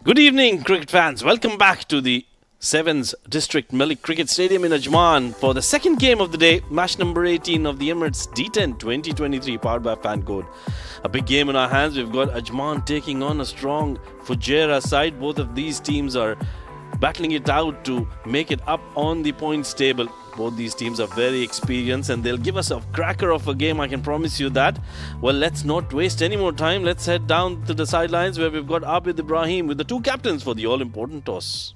Good evening, cricket fans. Welcome back to the 7th District Malek Cricket Stadium in Ajman for the second game of the day, match number 18 of the Emirates D10 2023, powered by FanCode. A big game in our hands. We've got Ajman taking on a strong Fujairah side. Both of these teams are battling it out to make it up on the points table. Both these teams are very experienced and they'll give us a cracker of a game, I can promise you that. Well, let's not waste any more time. Let's head down to the sidelines where we've got Abid Ibrahim with the two captains for the all-important toss.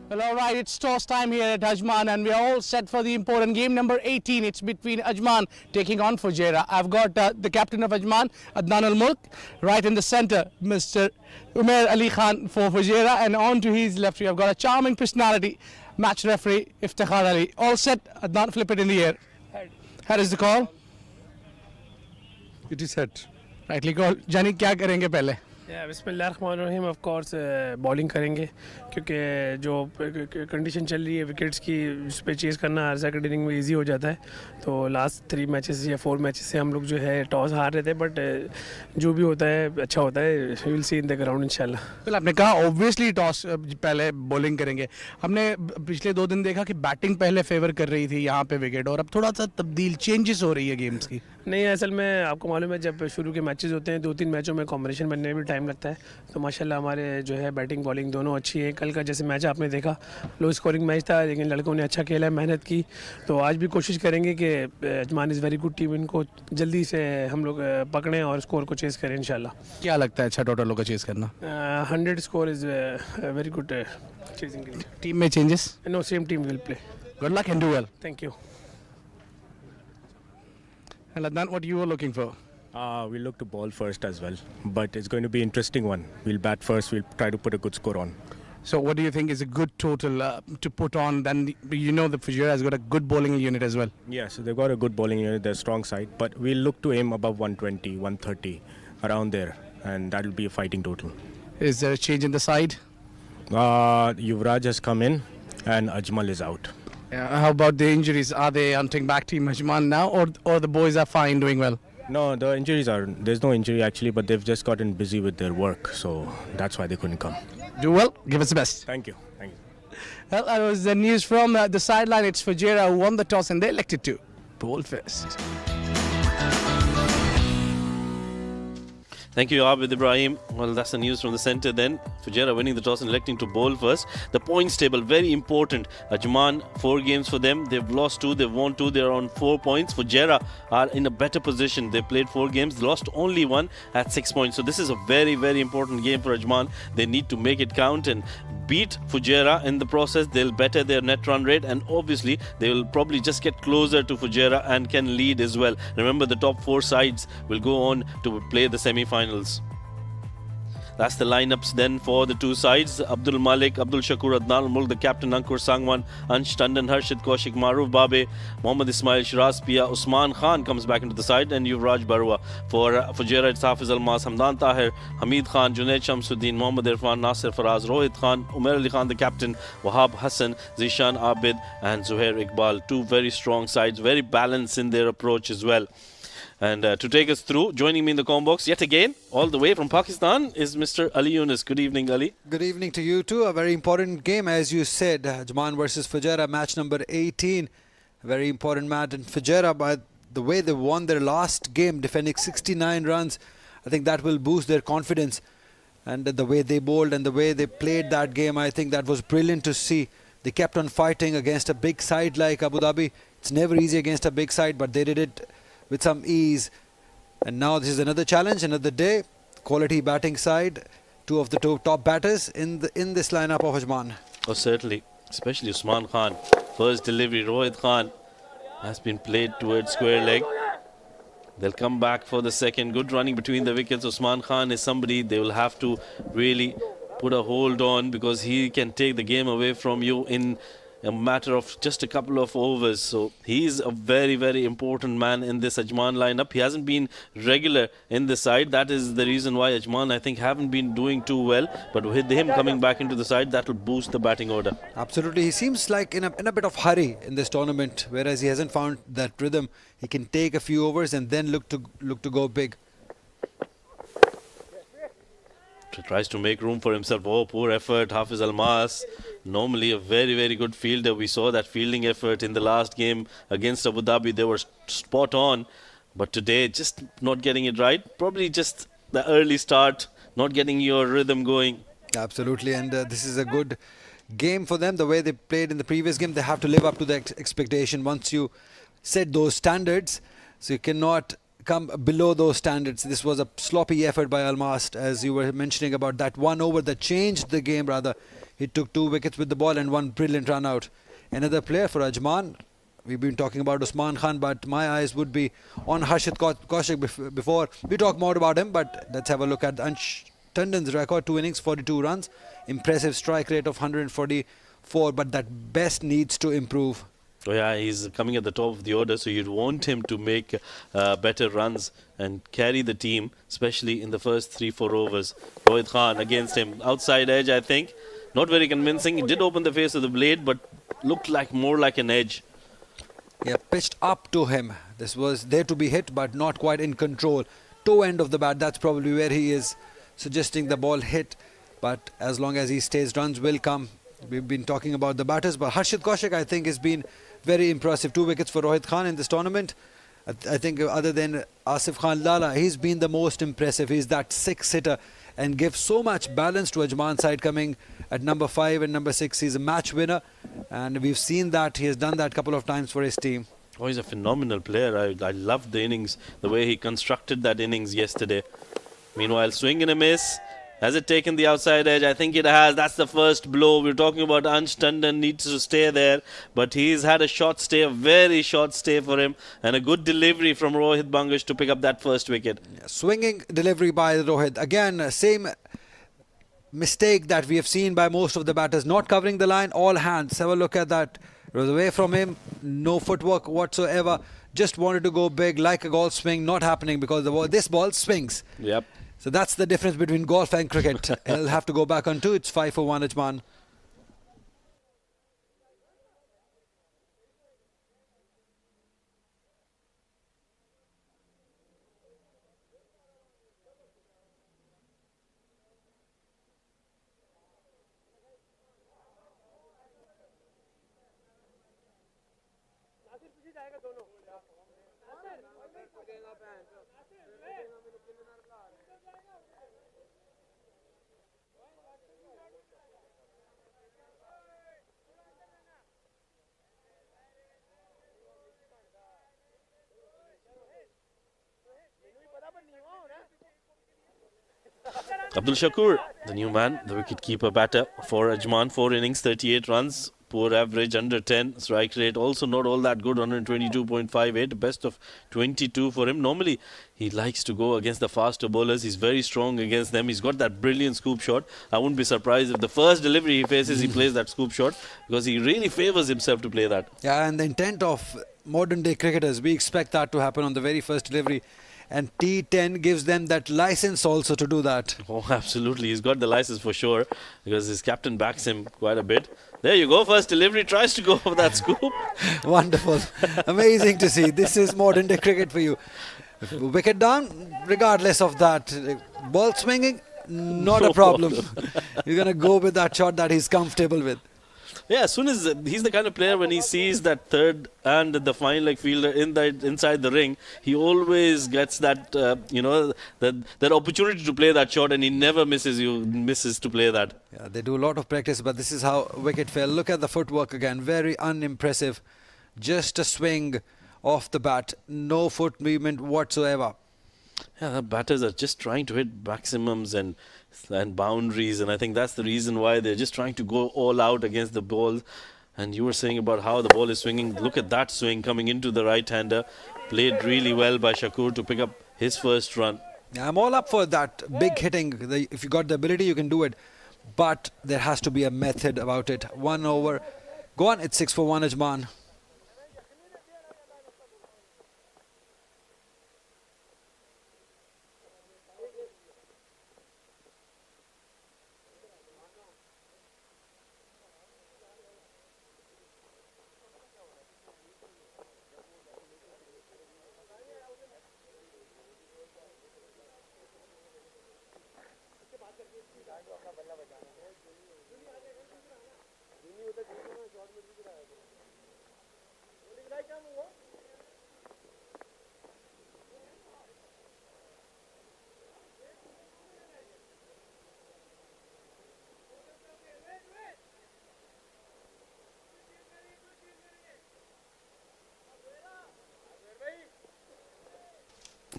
Well, all right, it's toss time here at Ajman and we are all set for the important game number 18. It's between Ajman taking on Fujairah. I've got the captain of Ajman, Adnan al-Mulk, right in the center, Mr. Umair Ali Khan for Fujairah, and on to his left I've got a charming personality, match referee Iftikhar Ali. All set, Adnan, flip it in the air. Head is the call. It is set. Rightly called. Jani, क्या करेंगे पहले? बिस्मिल्लाहिर्रहमानिर्रहीम of course bowling करेंगे क्योंकि जो condition चल रही है विकेट्स की उस पर चेज़ करना हर सेकंड इनिंग में इजी हो जाता है। तो लास्ट 3 मैचेस या 4 मैचेस से हम लोग जो है टॉस हार रहे थे, बट जो भी होता है अच्छा होता है। We will see in the ground इंशाल्लाह। तो आपने कहा ऑब्वियसली टॉस पहले बॉलिंग करेंगे। हमने पिछले 2 दिन देखा कि बैटिंग पहले फेवर कर रही थी यहाँ पे विकेट, और अब थोड़ा सा तब्दील चेंजेस हो रही है गेम्स की। नहीं, असल में आपको मालूम है जब शुरू के मैचेस होते हैं 2-3 मैचों में कॉम्बिनेशन बनने में भी टाइम लगता है। तो माशाल्लाह हमारे जो है बैटिंग बॉलिंग दोनों अच्छी है। कल का जैसे मैच आपने देखा लो स्कोरिंग मैच था, लेकिन लड़कों ने अच्छा खेला, मेहनत की। तो आज भी कोशिश करेंगे कि Ajman is very good team, इनको जल्दी से हम लोग पकड़ें और स्कोर को चेज़ करें इंशाल्लाह। क्या लगता है अच्छा टोटल होगा चेज़ करना? 100 score is very good chasing. Team में changes? No, same team will play. Good luck and do well. Thank you. And Adnan, what you were looking for? We'll look to ball first as well, but it's going to be an interesting one. We'll bat first, we'll try to put a good score on. So what do you think is a good total to put on? Then you know the Fujairah has got a good bowling unit as well. Yeah, so they've got a good bowling unit, they're a strong side, but we'll look to aim above 120, 130, around there, and that'll be a fighting total. Is there a change in the side? Yuvraj has come in and Ajmal is out. How about the injuries? Are they hunting back Team Ajman now, or the boys are fine, doing well? No, the injuries are, there's no injury actually, but they've just gotten busy with their work, so that's why they couldn't come. Do well, give us the best. Thank you. Thank you. Well, that was the news from the sideline. It's Fujairah who won the toss and they elected to bowl first. Thank you, Abid Ibrahim. Well, that's the news from the centre then. Fujairah winning the toss and electing to bowl first. The points table, very important. Ajman, 4 games for them. They've lost 2, they've won 2. They're on 4 points. Fujairah are in a better position. They've played 4 games, lost only 1 at 6 points. So this is a very, very important game for Ajman. They need to make it count and beat Fujairah. In the process, they'll better their net run rate, and obviously they will probably just get closer to Fujairah and can lead as well. Remember, the top 4 sides will go on to play the semi-finals. That's the lineups then for the 2 sides. Abdul Malek, Abdul Shakur, Adnan al-Mulk, the captain, Ankur Sangwan, Ansh Tandon, Harshid Kaushik, Maruf Babe, Mohammad Ismail, Shiraz Pia, Usman Khan comes back into the side, and Yuvraj Barua. For Fujairah, it's Hafiz Almas, Hamdan Tahir, Hamid Khan, Junaid Shamsuddin, Mohammad Irfan, Nasir Faraz, Rohit Khan, Umair Ali Khan, the captain, Wahab Hassan, Zishan Abid, and Zuhair Iqbal. 2 very strong sides, very balanced in their approach as well. And to take us through, joining me in the comm box yet again, all the way from Pakistan, is Mr. Ali Yunus. Good evening, Ali. Good evening to you too. A very important game, as you said. Ajman versus Fujairah, match number 18. A very important match. And Fujairah, by the way they won their last game, defending 69 runs, I think that will boost their confidence. And the way they bowled and the way they played that game, I think that was brilliant to see. They kept on fighting against a big side like Abu Dhabi. It's never easy against a big side, but they did it with some ease. And now this is another challenge, another day. Quality batting side, 2 of the top batters in this lineup of Ajman. Oh, certainly, especially Usman Khan. First delivery, Rohit Khan has been played towards square leg. They'll come back for the second. Good running between the wickets. Usman Khan is somebody they will have to really put a hold on, because he can take the game away from you in a matter of just a couple of overs. So he's a very, very important man in this Ajman lineup. He hasn't been regular in the side. That is the reason why Ajman, I think, haven't been doing too well. But with him coming back into the side, that will boost the batting order. Absolutely. He seems like in a bit of hurry in this tournament, whereas he hasn't found that rhythm. He can take a few overs and then look to go big. Tries to make room for himself. Oh, poor effort, Hafiz Almas. Normally a very, very good fielder. We saw that fielding effort in the last game against Abu Dhabi. They were spot on. But today, just not getting it right. Probably just the early start, not getting your rhythm going. Absolutely, and this is a good game for them. The way they played in the previous game, they have to live up to the expectation once you set those standards. So you cannot come below those standards. This was a sloppy effort by Almast, as you were mentioning about that one over that changed the game rather. He took 2 wickets with the ball and one brilliant run out. Another player for Ajman. We've been talking about Usman Khan, but my eyes would be on Harshit Kaushik before we talk more about him. But let's have a look at Ansh Tandon's record: 2 innings, 42 runs, impressive strike rate of 144, but that best needs to improve. Oh yeah, he's coming at the top of the order, so you'd want him to make better runs and carry the team, especially in the first 3-4 overs. Rohit Khan against him, outside edge, I think. Not very convincing. He did open the face of the blade, but looked like more like an edge. Yeah, pitched up to him. This was there to be hit, but not quite in control. Toe end of the bat, that's probably where he is suggesting the ball hit. But as long as he stays, runs will come. We've been talking about the batters, but Harshit Kaushik, I think, has been very impressive. 2 wickets for Rohit Khan in this tournament. I think other than Asif Khan Lala, he's been the most impressive. He's that 6-hitter and gives so much balance to Ajman side, coming at number 5 and number 6. He's a match winner, and we've seen that. He has done that a couple of times for his team. Oh, he's a phenomenal player. I loved the innings, the way he constructed that innings yesterday. Meanwhile, swing and a miss. Has it taken the outside edge? I think it has. That's the first blow. We're talking about Ansh Tandon needs to stay there, but he's had a short stay, a very short stay for him, and a good delivery from Rohit Bangash to pick up that first wicket. Swinging delivery by Rohit. Again, same mistake that we have seen by most of the batters, not covering the line, all hands. Have a look at that. It was away from him, no footwork whatsoever. Just wanted to go big like a golf swing, not happening because this ball swings. Yep. So that's the difference between golf and cricket. He'll have to go back on 2. It's 5 for 1, Ajman. Abdul Shakur, the new man, the wicket-keeper batter for Ajman. 4 innings, 38 runs. Poor average, under 10. Strike rate also not all that good, 122.58. Best of 22 for him. Normally, he likes to go against the faster bowlers. He's very strong against them. He's got that brilliant scoop shot. I wouldn't be surprised if the first delivery he faces, he plays that scoop shot, because he really favours himself to play that. Yeah, and the intent of modern-day cricketers, we expect that to happen on the very first delivery. And T10 gives them that license also to do that. Oh, absolutely. He's got the license for sure, because his captain backs him quite a bit. There you go. First delivery, tries to go for that scoop. Wonderful. Amazing to see. This is modern day cricket for you. Wicket down, regardless of that. Ball swinging, not a problem. You're going to go with that shot that he's comfortable with. Yeah, as soon as he's the kind of player, when he sees that third and the fine leg fielder inside the ring, he always gets that that opportunity to play that shot, and he never misses to play that. Yeah, they do a lot of practice, but this is how wicket fell. Look at the footwork again, very unimpressive. Just a swing off the bat, no foot movement whatsoever. Yeah, the batters are just trying to hit maximums and boundaries, and I think that's the reason why they're just trying to go all out against the ball. And you were saying about how the ball is swinging. Look at that swing coming into the right-hander. Played really well by Shakur to pick up his first run. Yeah, I'm all up for that big hitting. If you got the ability, you can do it. But there has to be a method about it. 1 over. Go on, it's 6 for 1, Ajman.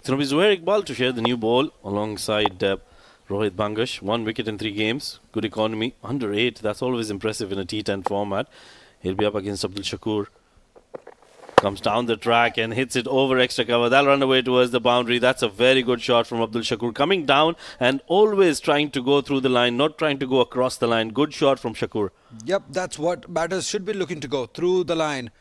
It's going to be Zuhair Iqbal to share the new ball alongside Rohit Bangash. 1 wicket in 3 games. Good economy. Under 8. That's always impressive in a T10 format. He'll be up against Abdul Shakur. Comes down the track and hits it over extra cover. That'll run away towards the boundary. That's a very good shot from Abdul Shakur. Coming down and always trying to go through the line, not trying to go across the line. Good shot from Shakur. Yep, that's what batters should be looking to go, through the line.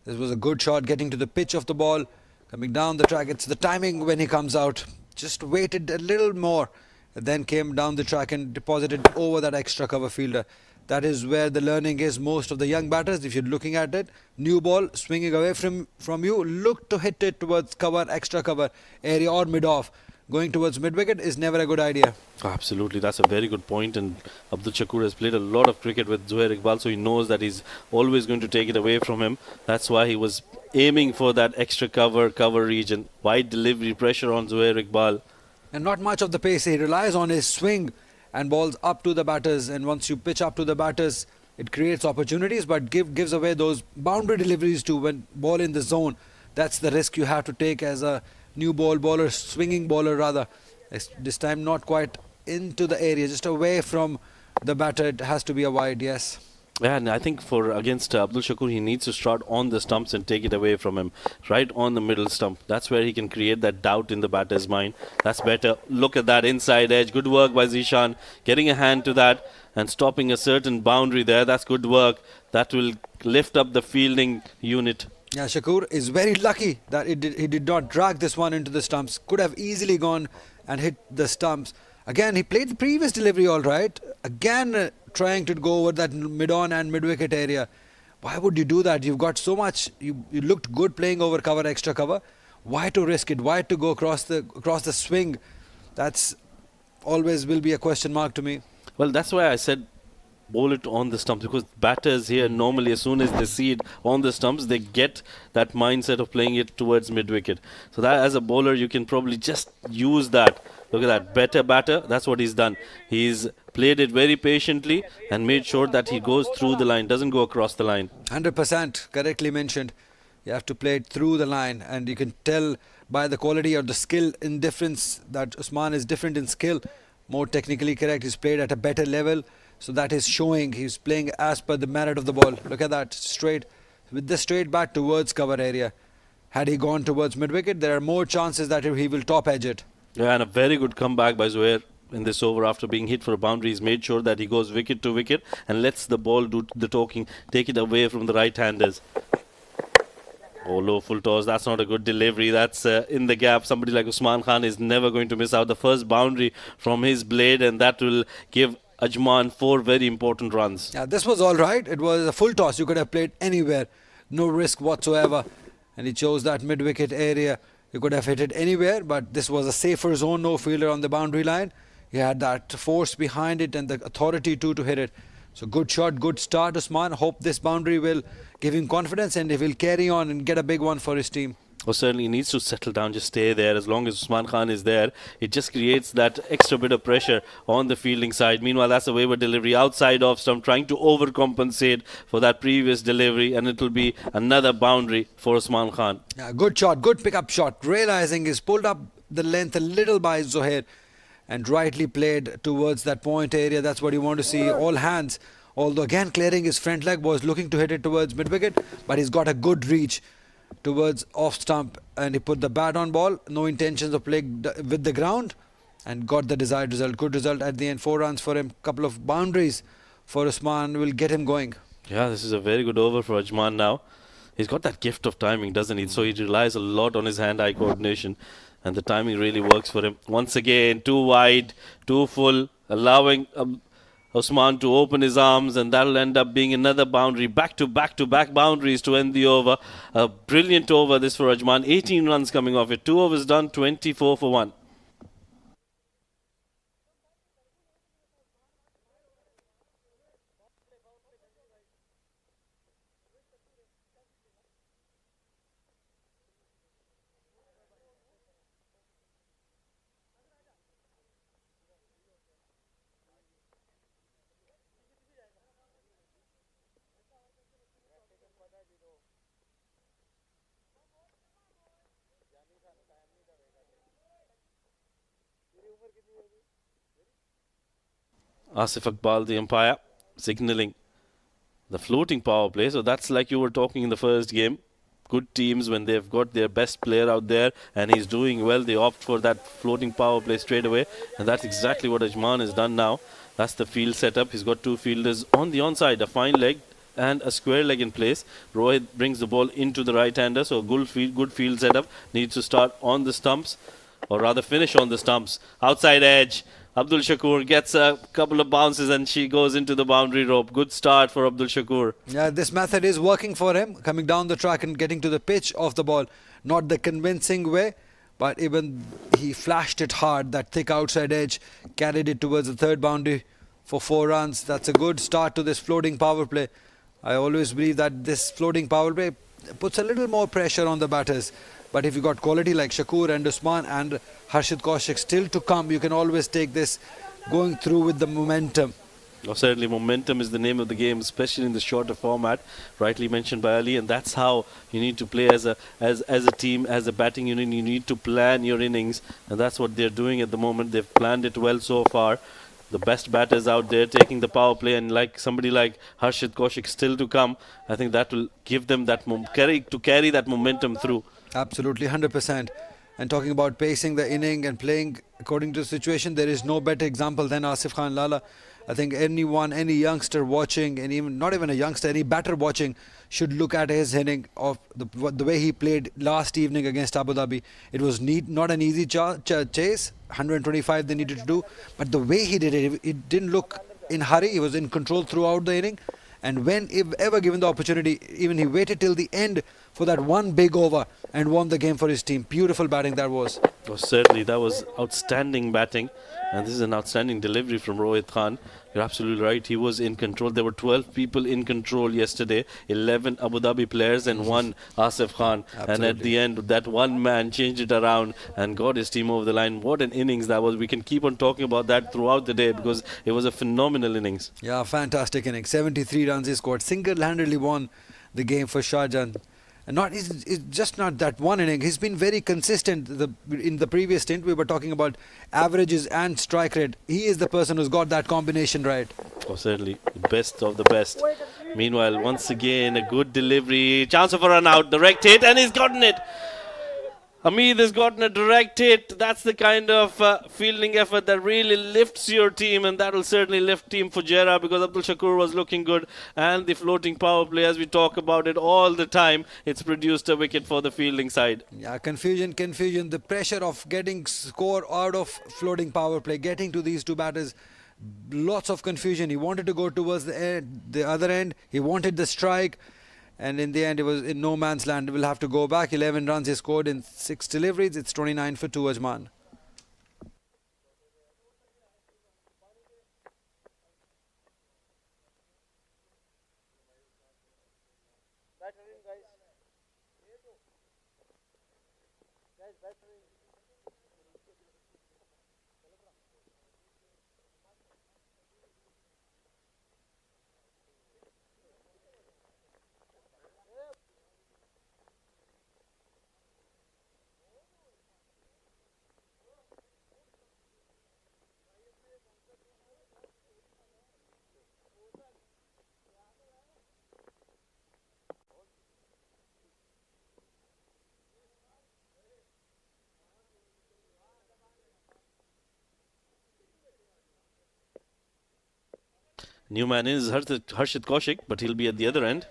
This was a good shot, getting to the pitch of the ball, coming down the track. It's the timing when he comes out. Just waited a little more, then came down the track and deposited over that extra cover fielder. That is where the learning is most of the young batters. If you're looking at it, new ball swinging away from you, look to hit it towards cover, extra cover area or mid-off. Going towards mid-wicket is never a good idea. Absolutely, that's a very good point. And Abdul Shakur has played a lot of cricket with Zuhair Iqbal, so he knows that he's always going to take it away from him. That's why he was aiming for that extra cover region. Wide delivery, pressure on Zuhair Iqbal. And not much of the pace. He relies on his swing and balls up to the batters. And once you pitch up to the batters, it creates opportunities, but gives away those boundary deliveries too when ball in the zone. That's the risk you have to take as a new ball bowler, swinging bowler rather. This time not quite into the area, just away from the batter. It has to be a wide, yes. Yeah, and I think for against Abdul Shakur, he needs to start on the stumps and take it away from him. Right on the middle stump. That's where he can create that doubt in the batter's mind. That's better. Look at that inside edge. Good work by Zishan. Getting a hand to that and stopping a certain boundary there. That's good work. That will lift up the fielding unit. Yeah, Shakur is very lucky that he did not drag this one into the stumps. Could have easily gone and hit the stumps. Again, he played the previous delivery all right. Again, trying to go over that mid-on and mid-wicket area. Why would you do that? You've got so much. You looked good playing over cover, extra cover. Why to risk it? Why to go across the swing? That's always will be a question mark to me. Well, that's why I said bowl it on the stumps, because batters here normally, as soon as they see it on the stumps, they get that mindset of playing it towards mid-wicket. So that as a bowler, you can probably just use that. Look at that, better batter. That's what he's done. He's played it very patiently and made sure that he goes through the line, doesn't go across the line. 100% correctly mentioned. You have to play it through the line, and you can tell by the quality or the skill in difference that Usman is different in skill, more technically correct. He's played at a better level, so that is showing. He's playing as per the merit of the ball. Look at that, straight with the straight bat towards cover area. Had he gone towards mid-wicket, there are more chances that he will top edge it. Yeah, and a very good comeback by Zuhair in this over after being hit for a boundary. He's made sure that he goes wicket to wicket and lets the ball do the talking, take it away from the right-handers. Oh, low full toss. That's not a good delivery. That's in the gap. Somebody like Usman Khan is never going to miss out the first boundary from his blade, and that will give Ajman 4 very important runs. Yeah, this was all right. It was a full toss. You could have played anywhere. No risk whatsoever. And he chose that mid-wicket area. You could have hit it anywhere, but this was a safer zone. No fielder on the boundary line. He had that force behind it and the authority too to hit it. So good shot, good start, Usman. Hope this boundary will give him confidence and he will carry on and get a big one for his team. Well, certainly he needs to settle down, just stay there. As long as Usman Khan is there, it just creates that extra bit of pressure on the fielding side. Meanwhile, that's a wayward delivery outside off stump, trying to overcompensate for that previous delivery, and it will be another boundary for Usman Khan. Yeah, good shot, good pickup shot. Realizing he's pulled up the length a little by Zuhair and rightly played towards that point area. That's what you want to see, all hands. Although again clearing his front leg, was looking to hit it towards mid-wicket, but he's got a good reach towards off stump, and he put the bat on ball, no intentions of playing with the ground, and got the desired result. Good result at the end. 4 runs for him, couple of boundaries for Usman will get him going. Yeah, this is a very good over for Ajman now. He's got that gift of timing, doesn't he? So he relies a lot on his hand-eye coordination, and the timing really works for him. Once again, too wide, too full, allowing Usman to open his arms, and that'll end up being another boundary. Back-to-back boundaries to end the over. A brilliant over this for Ajman. 18 runs coming off it. 2 overs done, 24 for 1. Asif Iqbal, the umpire, signalling the floating power play. So that's like you were talking in the first game. Good teams, when they've got their best player out there and he's doing well, they opt for that floating power play straight away. And that's exactly what Ajman has done now. That's the field setup. He's got two fielders on the onside, a fine leg and a square leg in place. Rohit brings the ball into the right-hander, so good field setup. Needs to start on the stumps, or rather finish on the stumps. Outside edge. Abdul Shakur gets a couple of bounces and she goes into the boundary rope. Good start for Abdul Shakur. Yeah, this method is working for him, coming down the track and getting to the pitch of the ball. Not the convincing way, but even he flashed it hard. That thick outside edge, carried it towards the third boundary for 4 runs. That's a good start to this floating power play. I always believe that this floating power play puts a little more pressure on the batters. But if you got quality like Shakur and Usman and Harshit Kaushik still to come, you can always take this going through with the momentum. Oh, certainly, momentum is the name of the game, especially in the shorter format, rightly mentioned by Ali. And that's how you need to play as a team, as a batting unit. You need to plan your innings, and that's what they're doing at the moment. They've planned it well so far. The best batters out there taking the power play, and like somebody like Harshit Kaushik still to come, I think that will give them that carry that momentum through. Absolutely, 100%. And talking about pacing the inning and playing according to the situation, there is no better example than Asif Khan Lala. I think anyone, any youngster watching, and even not even a youngster, any batter watching should look at his inning of the way he played last evening against Abu Dhabi. It was not an easy chase, 125 they needed to do, but the way he did it, it didn't look in hurry. He was in control throughout the inning. And when, if ever given the opportunity, even he waited till the end for that one big over and won the game for his team. Beautiful batting that was. Oh, certainly, that was outstanding batting. And this is an outstanding delivery from Rohit Khan. You're absolutely right. He was in control. There were 12 people in control yesterday. 11 Abu Dhabi players and 1 Asif Khan. Absolutely. And at the end, that one man changed it around and got his team over the line. What an innings that was. We can keep on talking about that throughout the day because it was a phenomenal innings. Yeah, fantastic inning. 73 runs he scored. Single-handedly won the game for Shahjahan. And it's just not that one inning. He's been very consistent. In the previous stint, we were talking about averages and strike rate. He is the person who's got that combination right. Oh, certainly, the best of the best. Meanwhile, once again, a good delivery. Chance of a run out. Direct hit, and he's gotten it. Hamid has gotten a direct hit. That's the kind of fielding effort that really lifts your team, and that will certainly lift Team Fujairah because Abdul Shakur was looking good. And the floating power play, as we talk about it all the time, it's produced a wicket for the fielding side. Yeah, confusion. The pressure of getting score out of floating power play, getting to these two batters. Lots of confusion. He wanted to go towards the other end. He wanted the strike. And in the end, it was in no man's land. We'll have to go back. 11 runs he scored in 6 deliveries. It's 29 for 2, Ajman. New man is Harshit Kaushik, but he'll be at the other end.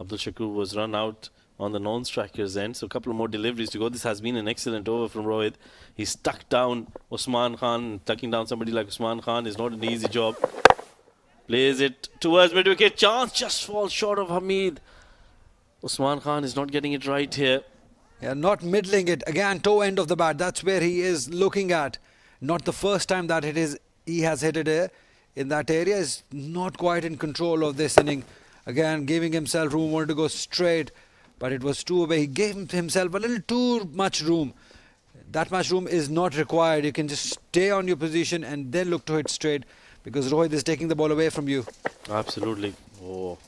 Abdul Shakur was run out on the non-striker's end, so a couple of more deliveries to go. This has been an excellent over from Rohit. He stuck down Usman Khan. Tucking down somebody like Usman Khan is not an easy job. Plays it towards mid-wicket. Chance just falls short of Hamid. Usman Khan is not getting it right here. Yeah, not middling it. Again, toe end of the bat. That's where he is looking at. Not the first time that he has hit it in that area. Is not quite in control of this inning. Again, giving himself room, wanted to go straight, but it was too away. He gave himself a little too much room. That much room is not required. You can just stay on your position and then look to hit straight because Rohit is taking the ball away from you. Absolutely. Oh,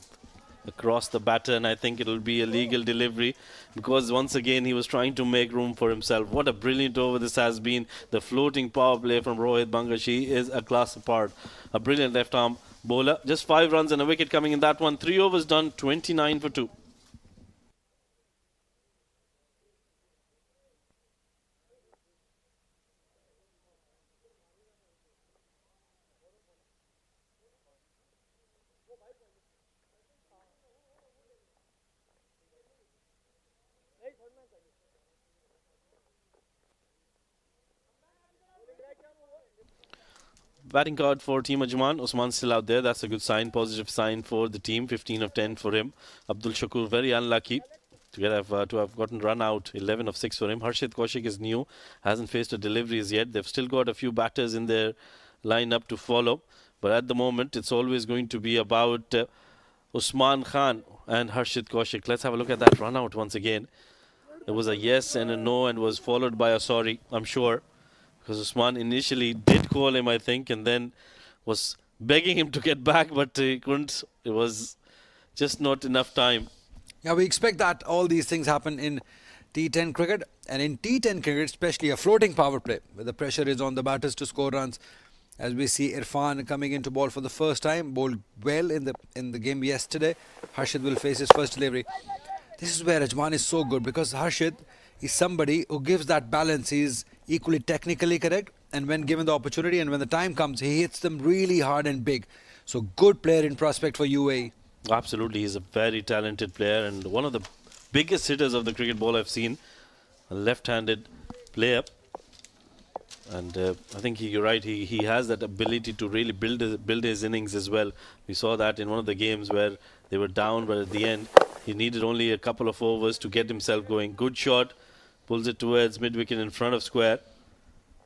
across the batter, and I think it'll be a legal delivery because once again he was trying to make room for himself. What a brilliant over this has been. The floating power play from Rohit Bangashi is a class apart. A brilliant left arm bowler. Just 5 runs and a wicket coming in that one. 3 overs done, 29 for 2. Batting card for Team Ajman. Usman still out there. That's a good sign. Positive sign for the team. 15 of 10 for him. Abdul Shakur very unlucky to have gotten run out. 11 of 6 for him. Harshit Kaushik is new. Hasn't faced a deliveries yet. They've still got a few batters in their lineup to follow. But at the moment, it's always going to be about Usman Khan and Harshit Kaushik. Let's have a look at that run out once again. It was a yes and a no and was followed by a sorry, I'm sure. Because Usman initially did call him, I think, and then was begging him to get back, but he couldn't. It was just not enough time. Yeah, we expect that all these things happen in T10 cricket. And in T10 cricket, especially a floating power play, where the pressure is on the batters to score runs. As we see Irfan coming into ball for the first time, bowled well in the game yesterday. Harshit will face his first delivery. This is where Ajman is so good, because Harshit is somebody who gives that balance. He's equally technically correct, and when given the opportunity and when the time comes, he hits them really hard and big. So good player in prospect for UAE. Absolutely, he's a very talented player and one of the biggest hitters of the cricket ball I've seen. A left-handed player. And I think you're right, he has that ability to really build his innings as well. We saw that in one of the games where they were down, but at the end, he needed only a couple of overs to get himself going. Good shot. Pulls it towards mid-wicket in front of square.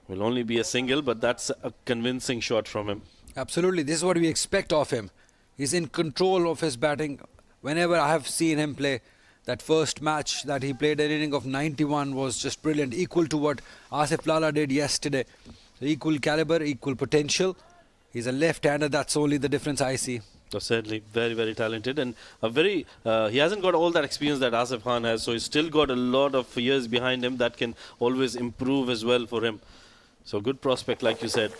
Will only be a single, but that's a convincing shot from him. Absolutely. This is what we expect of him. He's in control of his batting. Whenever I have seen him play, that first match that he played, an inning of 91 was just brilliant. Equal to what Asif Lala did yesterday. So equal caliber, equal potential. He's a left-hander. That's only the difference I see. Certainly very, very talented, and he hasn't got all that experience that Asif Khan has, so he's still got a lot of years behind him that can always improve as well for him. So good prospect, like you said.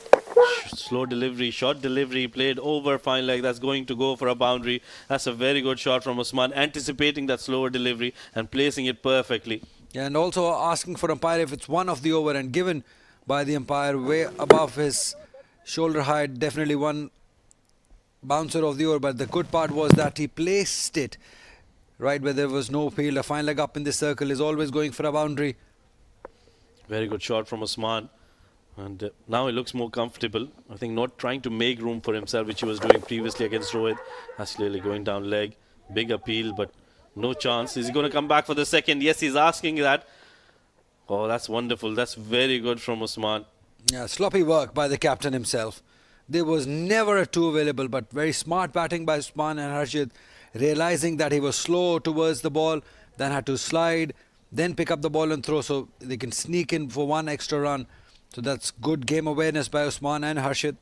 Slow delivery, short delivery, played over fine leg. That's going to go for a boundary. That's a very good shot from Usman, anticipating that slower delivery and placing it perfectly. Yeah, and also asking for umpire if it's one of the over and given by the umpire way above his shoulder height. Definitely one bouncer of the over, but the good part was that he placed it right where there was no field. A fine leg up in the circle is always going for a boundary. Very good shot from Usman, and now he looks more comfortable. I think not trying to make room for himself, which he was doing previously against Rohit. That's clearly going down leg. Big appeal, but no chance. Is he going to come back for the second? Yes, he's asking that. Oh, that's wonderful. That's very good from Usman. Yeah, sloppy work by the captain himself. There was never a 2 available, but very smart batting by Usman and Harshit, realizing that he was slow towards the ball, then had to slide, then pick up the ball and throw so they can sneak in for one extra run. So that's good game awareness by Usman and Harshit.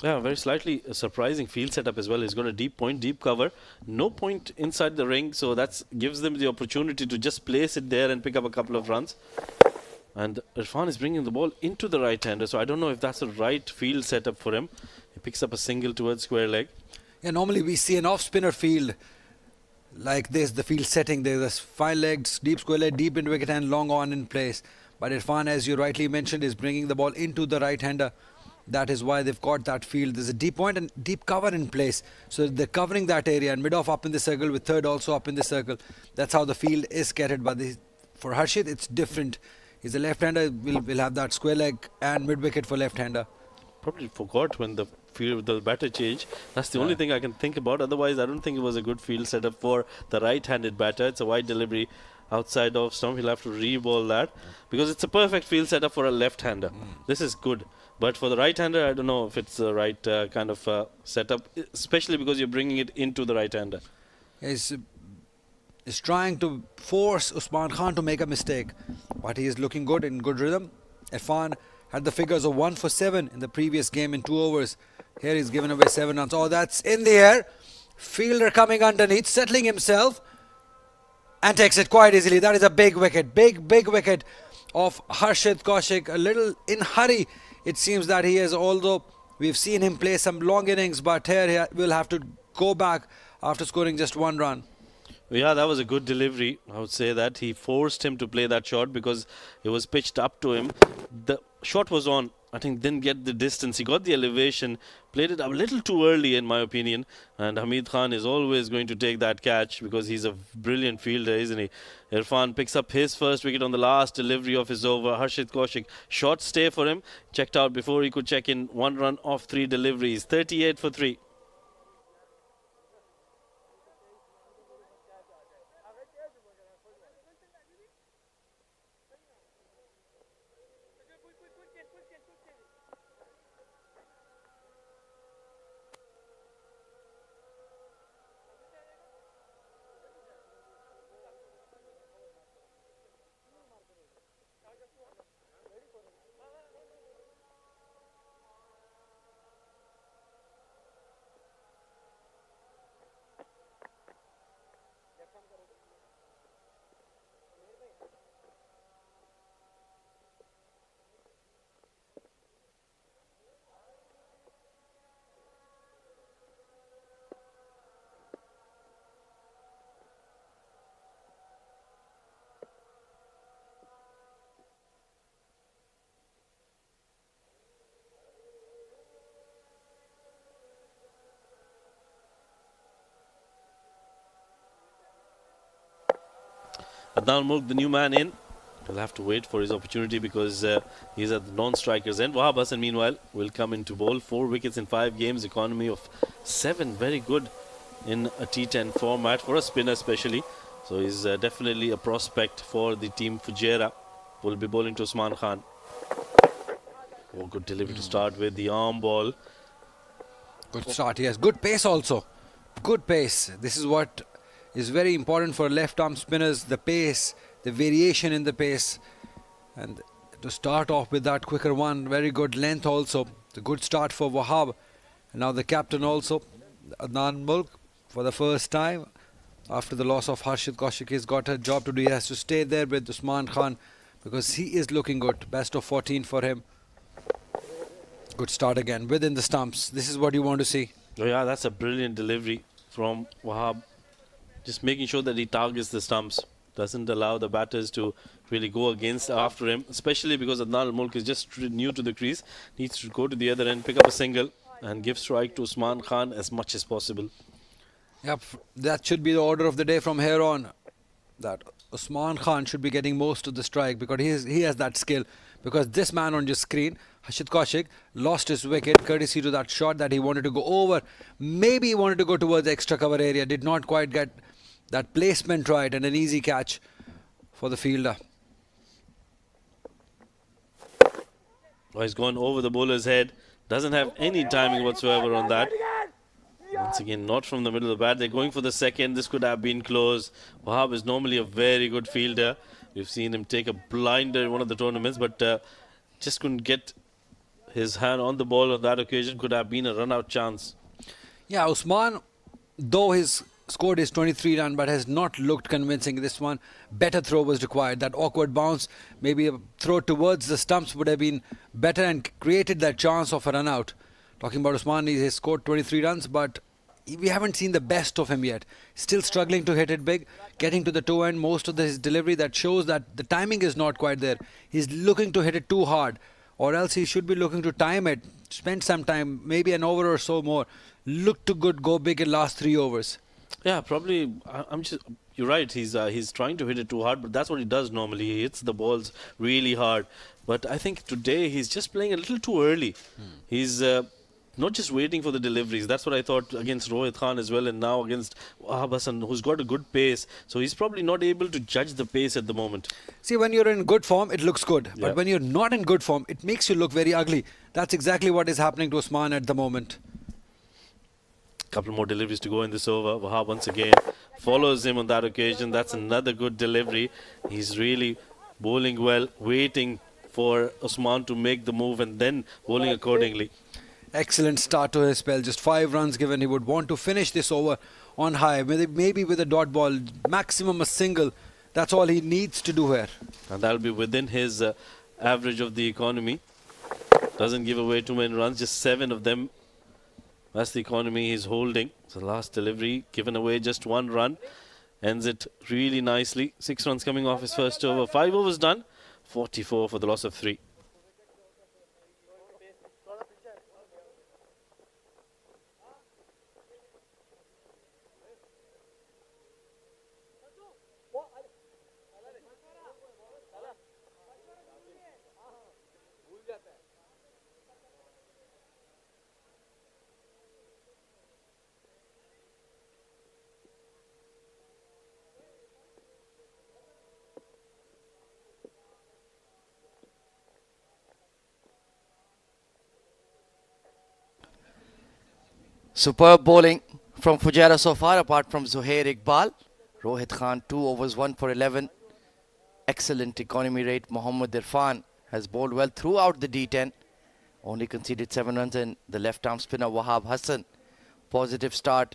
Yeah, very slightly surprising field setup as well. He's got a deep point, deep cover. No point inside the ring, so that gives them the opportunity to just place it there and pick up a couple of runs. And Irfan is bringing the ball into the right-hander, so I don't know if that's the right field setup for him. He picks up a single towards square leg. Yeah, normally we see an off-spinner field like this, the field setting. There's a fine legs, deep square leg, deep into wicket and long on in place. But Irfan, as you rightly mentioned, is bringing the ball into the right-hander. That is why they've got that field. There's a deep point and deep cover in place. So they're covering that area, and mid-off up in the circle with third also up in the circle. That's how the field is scattered. But for Harshit, it's different. He's a left-hander. We'll have that square leg and mid-wicket for left-hander. Probably forgot when the batter changed. That's the only thing I can think about. Otherwise, I don't think it was a good field setup for the right-handed batter. It's a wide delivery outside of stump. He'll have to re-ball that because it's a perfect field setup for a left-hander. This is good. But for the right-hander, I don't know if it's the right kind of setup, especially because you're bringing it into the right-hander. He's trying to force Usman Khan to make a mistake, but he is looking good, in good rhythm. Irfan had the figures of 1 for 7 in the previous game in 2 overs. Here he's given away 7 runs. Oh, that's in the air. Fielder coming underneath, settling himself, and takes it quite easily. That is a big wicket, big wicket of Harshit Kaushik. A little in hurry, it seems that he is, although we've seen him play some long innings, but here he will have to go back after scoring just one run. Yeah, that was a good delivery. I would say that he forced him to play that shot because it was pitched up to him. The shot was on. I think didn't get the distance. He got the elevation, played it a little too early in my opinion. And Hamid Khan is always going to take that catch because he's a brilliant fielder, isn't he? Irfan picks up his first wicket on the last delivery of his over. Harshit Kaushik, short stay for him. Checked out before he could check in. 1 run off 3 deliveries. 38 for 3. Adnan Mulk, the new man in, will have to wait for his opportunity because he's at the non-strikers end. Wahab Hassan, meanwhile, will come into bowl. 4 wickets in 5 games, economy of 7. Very good in a T10 format for a spinner especially. So he's definitely a prospect for the team. Fujairah will be bowling to Usman Khan. Oh, good delivery to start with. The arm ball. Good start, yes. Good pace also. Good pace. This is what is very important for left arm spinners. The pace, the variation in the pace. And to start off with that quicker one. Very good length also. It's a good start for Wahab. And now the captain also, Adnan Mulk, for the first time. After the loss of Harshit Kaushik, he's got a job to do. He has to stay there with Usman Khan because he is looking good. Best of 14 for him. Good start again within the stumps. This is what you want to see. Oh yeah, that's a brilliant delivery from Wahab. Just making sure that he targets the stumps. Doesn't allow the batters to really go against after him. Especially because Adnan Mulk is just new to the crease. Needs to go to the other end, pick up a single and give strike to Usman Khan as much as possible. Yep, that should be the order of the day from here on. That Usman Khan should be getting most of the strike because he has that skill. Because this man on your screen, Harshit Kaushik, lost his wicket courtesy to that shot that he wanted to go over. Maybe he wanted to go towards the extra cover area. Did not quite get that placement right, and an easy catch for the fielder. Oh, he's gone over the bowler's head. Doesn't have any timing whatsoever on that. Once again, not from the middle of the bat. They're going for the second. This could have been close. Wahab is normally a very good fielder. We've seen him take a blinder in one of the tournaments, but just couldn't get his hand on the ball on that occasion. Could have been a run-out chance. Yeah, Usman, though his scored his 23 run, but has not looked convincing. This one, better throw was required. That awkward bounce, maybe a throw towards the stumps would have been better and created that chance of a run-out. Talking about Usman, he has scored 23 runs, but we haven't seen the best of him yet. Still struggling to hit it big, getting to the toe end. Most of his delivery that shows that the timing is not quite there. He's looking to hit it too hard, or else he should be looking to time it, spend some time, maybe an over or so more. Look to go big in last 3 overs. Yeah, probably. You're right. He's trying to hit it too hard, but that's what he does normally. He hits the balls really hard. But I think today he's just playing a little too early. He's not just waiting for the deliveries. That's what I thought against Rohit Khan as well, and now against Wahab Hassan, who's got a good pace. So he's probably not able to judge the pace at the moment. See, when you're in good form, it looks good. Yeah. But when you're not in good form, it makes you look very ugly. That's exactly what is happening to Usman at the moment. Couple more deliveries to go in this over. Wahab once again follows him on that occasion. That's another good delivery. He's really bowling well, waiting for Usman to make the move and then bowling accordingly. Excellent start to his spell. Just 5 runs given. He would want to finish this over on high. Maybe with a dot ball. Maximum a single. That's all he needs to do here. And that'll be within his average of the economy. Doesn't give away too many runs, just 7 of them. That's the economy he's holding. So last delivery, given away just 1 run. Ends it really nicely. 6 runs coming off his first over. 5 overs done. 44 for the loss of 3. Superb bowling from Fujairah so far, apart from Zuhair Iqbal. Rohit Khan, 2 overs, 1 for 11. Excellent economy rate. Mohammad Irfan has bowled well throughout the D10. Only conceded 7 runs, and the left-arm spinner Wahab Hassan. Positive start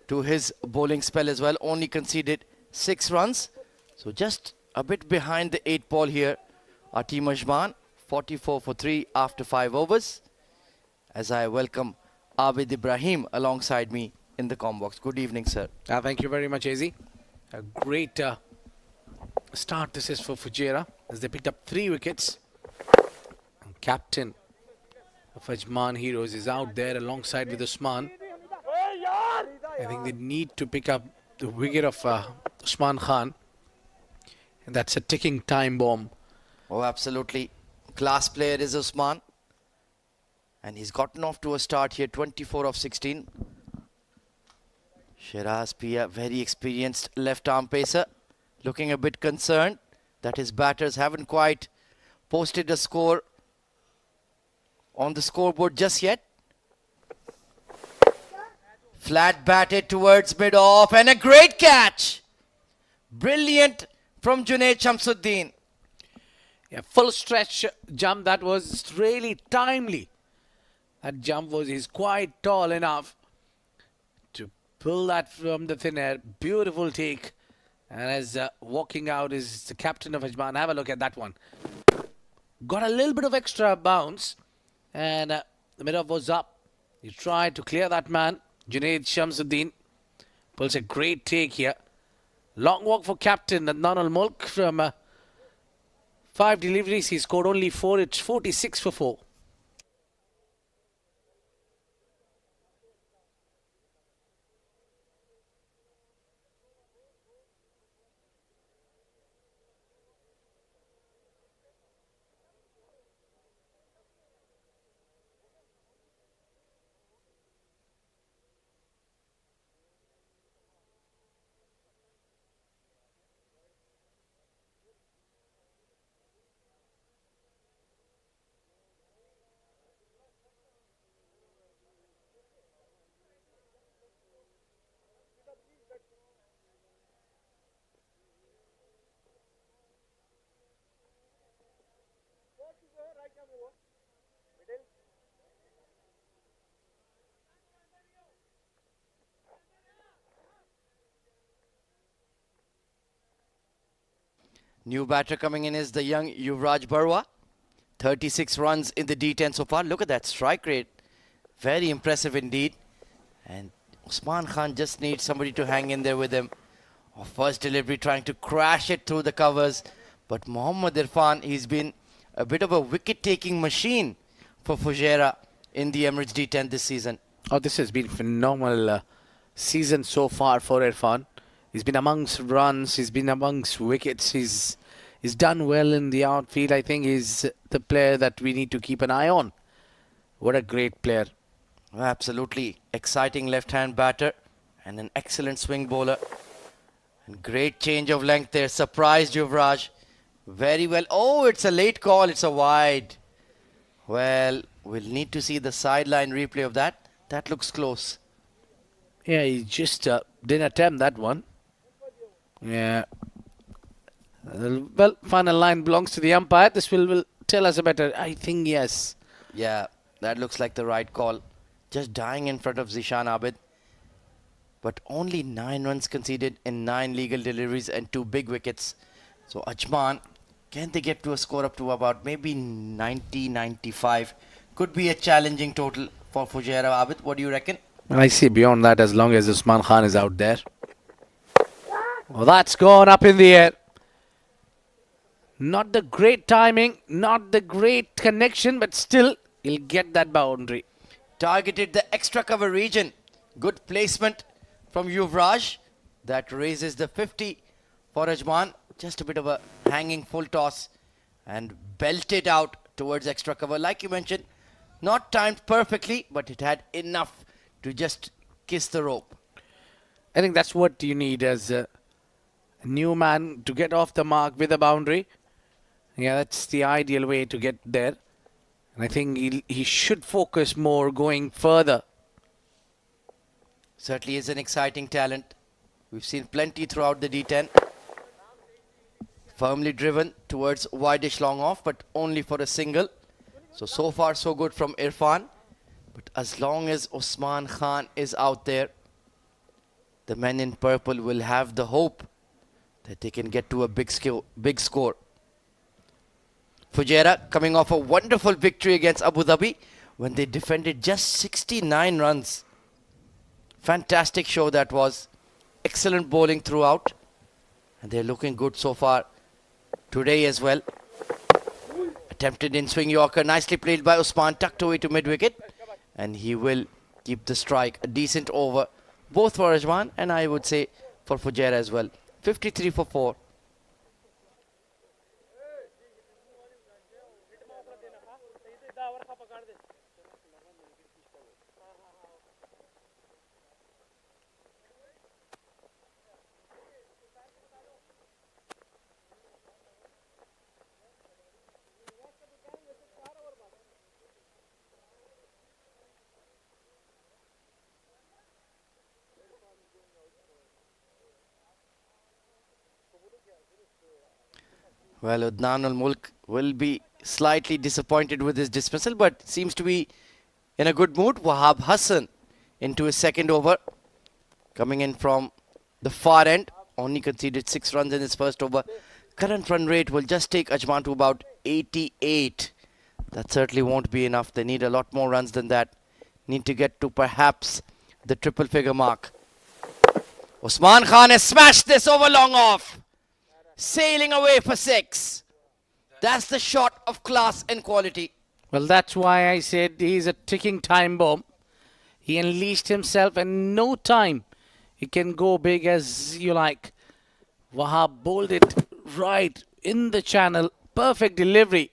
to his bowling spell as well. Only conceded 6 runs. So just a bit behind the 8 ball here. Our team Ajman, 44 for 3 after 5 overs. As I welcome Abid Ibrahim alongside me in the comm box. Good evening, sir. Thank you very much, AZ. A great start this is for Fujairah as they picked up 3 wickets. And captain of Ajman Heroes is out there alongside with Usman. I think they need to pick up the wicket of Usman Khan. And that's a ticking time bomb. Oh, absolutely. Class player is Usman. And he's gotten off to a start here, 24 of 16. Shiraz Pia, very experienced left-arm pacer, looking a bit concerned that his batters haven't quite posted a score on the scoreboard just yet. Flat batted towards mid-off, and a great catch. Brilliant from Junaid Shamsuddin. Yeah, full stretch jump that was really timely. That jump is quite tall enough to pull that from the thin air. Beautiful take. And as walking out is the captain of Ajman. Have a look at that one. Got a little bit of extra bounce. And the mid-off was up. He tried to clear that man. Junaid Shamsuddin pulls a great take here. Long walk for captain Adnan al-Mulk from 5 deliveries. He scored only 4. It's 46 for 4. New batter coming in is the young Yuvraj Barwa. 36 runs in the D10 so far. Look at that strike rate. Very impressive indeed. And Usman Khan just needs somebody to hang in there with him. First delivery trying to crash it through the covers. But Mohammad Irfan, he's been a bit of a wicket-taking machine for Fujairah in the Emirates D10 this season. Oh, this has been phenomenal season so far for Irfan. He's been amongst runs, he's been amongst wickets, he's done well in the outfield. I think he's the player that we need to keep an eye on. What a great player. Absolutely. Exciting left-hand batter and an excellent swing bowler. And great change of length there. Surprised Yuvraj. Very well. Oh, it's a late call. It's a wide. Well, we'll need to see the sideline replay of that. That looks close. Yeah, he just didn't attempt that one. Yeah. Well, final line belongs to the umpire. This will tell us better. I think yes. Yeah. That looks like the right call. Just dying in front of Zishan Abid. But only 9 runs conceded in 9 legal deliveries and 2 big wickets. So Ajman, can they get to a score up to about maybe 90, 95? Could be a challenging total for Fujairah. Abid, what do you reckon? I see beyond that as long as Usman Khan is out there. Well, that's gone up in the air. Not the great timing, not the great connection, but still he'll get that boundary. Targeted the extra cover region. Good placement from Yuvraj. That raises the 50 for Ajman. Just a bit of a hanging full toss and belted out towards extra cover. Like you mentioned, not timed perfectly, but it had enough to just kiss the rope. I think that's what you need as a new man to get off the mark with a boundary. Yeah, that's the ideal way to get there. And I think he should focus more going further. Certainly is an exciting talent. We've seen plenty throughout the D10. Firmly driven towards wideish long off, but only for a single. So far so good from Irfan. But as long as Usman Khan is out there, the men in purple will have the hope that they can get to a big score. Fujairah coming off a wonderful victory against Abu Dhabi when they defended just 69 runs. Fantastic show that was. Excellent bowling throughout. And they're looking good so far today as well. Attempted in swing Yorker. Nicely played by Usman. Tucked away to mid-wicket. And he will keep the strike. A decent over. Both for Ajman and I would say for Fujairah as well. 53 for 4. Well, Adnan al-Mulk will be slightly disappointed with his dismissal, but seems to be in a good mood. Wahab Hassan into his second over. Coming in from the far end. Only conceded 6 runs in his first over. Current run rate will just take Ajman to about 88. That certainly won't be enough. They need a lot more runs than that. Need to get to perhaps the triple figure mark. Usman Khan has smashed this over long off. Sailing away for 6. That's the shot of class and quality. Well, that's why I said he's a ticking time bomb. He unleashed himself and no time. He can go big as you like. Wahab bowled it right in the channel. Perfect delivery.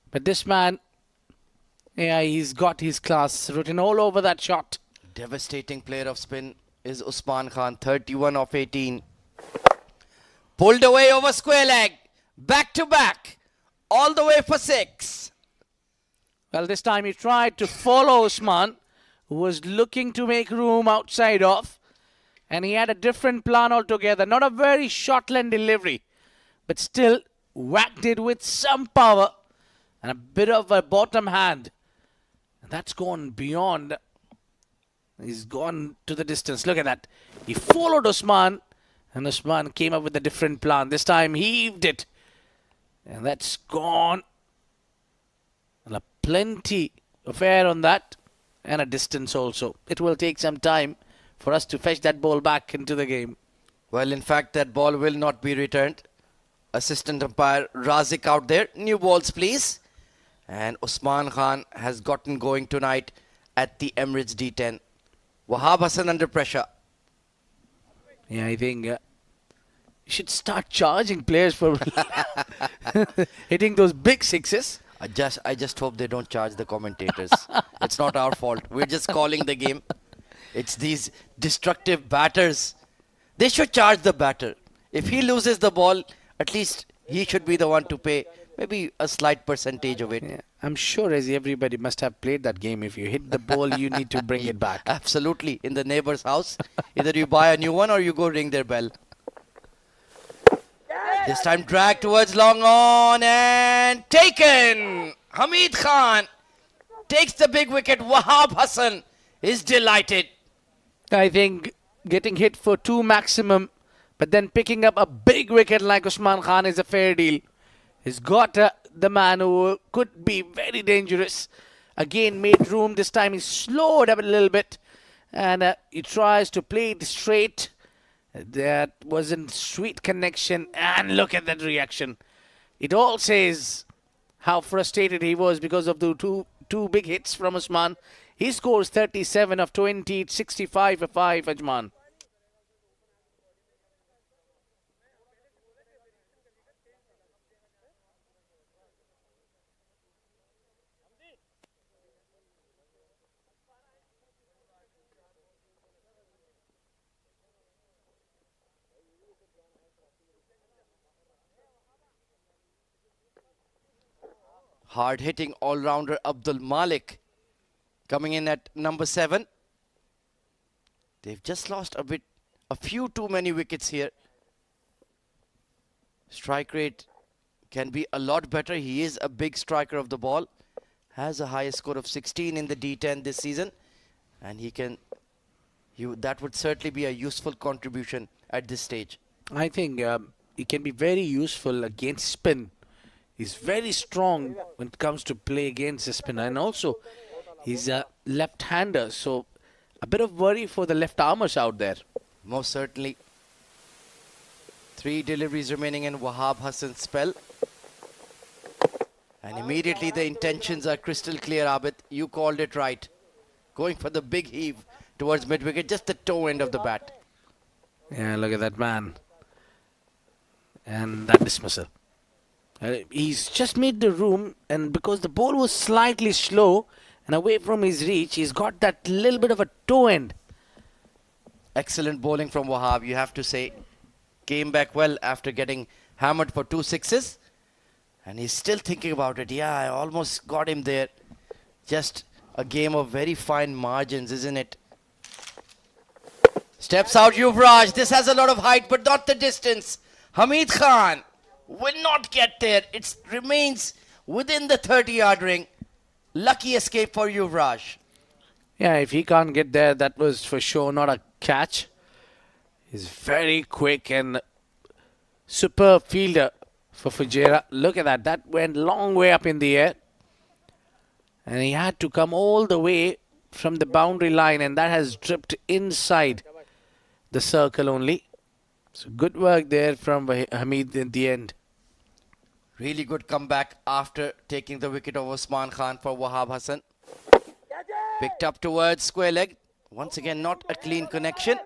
But this man, yeah, he's got his class written all over that shot. Devastating player of spin is Usman Khan. 31 of 18. Pulled away over square leg. Back to back. All the way for 6. Well, this time he tried to follow Usman, who was looking to make room outside off. And he had a different plan altogether. Not a very short-length delivery. But still whacked it with some power. And a bit of a bottom hand. And that's gone beyond. He's gone to the distance. Look at that. He followed Usman. And Usman came up with a different plan. This time heaved it. And that's gone. And plenty of air on that. And a distance also. It will take some time for us to fetch that ball back into the game. Well, in fact, that ball will not be returned. Assistant umpire Razik out there. New balls, please. And Usman Khan has gotten going tonight at the Emirates D10. Wahab Hassan under pressure. Yeah, I think you should start charging players for hitting those big sixes. I just hope they don't charge the commentators. It's not our fault. We're just calling the game. It's these destructive batters. They should charge the batter. If he loses the ball, at least he should be the one to pay maybe a slight percentage of it. Yeah, I'm sure as everybody must have played that game. If you hit the ball, you need to bring it back. Absolutely. In the neighbor's house, either you buy a new one or you go ring their bell. This time drag towards long on and taken. Hamid Khan takes the big wicket. Wahab Hassan is delighted. I think getting hit for 2 maximum, but then picking up a big wicket like Usman Khan is a fair deal. He's got the man who could be very dangerous. Again, made room. This time he slowed up a little bit, and he tries to play it straight. That wasn't sweet connection, and look at that reaction. It all says how frustrated he was because of the two big hits from Usman. He scores 37 of 20, it's 65 for 5, Ajman. Hard-hitting all-rounder Abdul Malek coming in at number 7. They've just lost a few too many wickets here. Strike rate can be a lot better. He is a big striker of the ball. Has a highest score of 16 in the D10 this season. And that would certainly be a useful contribution at this stage. I think it can be very useful against spin. He's very strong when it comes to play against the spin, and also he's a left-hander, so a bit of worry for the left armers out there. Most certainly. 3 deliveries remaining in Wahab Hassan's spell. And immediately the intentions are crystal clear, Abid. You called it right. Going for the big heave towards mid-wicket, just the toe end of the bat. Yeah, look at that man. And that dismissal. He's just made the room, and because the ball was slightly slow and away from his reach, he's got that little bit of a toe end. Excellent bowling from Wahab, you have to say. Came back well after getting hammered for 2 sixes. And he's still thinking about it. Yeah, I almost got him there. Just a game of very fine margins, isn't it? Steps out Yuvraj. This has a lot of height, but not the distance. Hamid Khan will not get there. It remains within the 30-yard ring. Lucky escape for Yuvraj. Yeah, if he can't get there, that was for sure not a catch. He's very quick and superb fielder for Fujairah. Look at that. That went long way up in the air. And he had to come all the way from the boundary line, and that has dripped inside the circle only. So good work there from Hamid in the end. Really good comeback after taking the wicket of Usman Khan for Wahab Hassan. Picked up towards square leg. Once again, not a clean connection.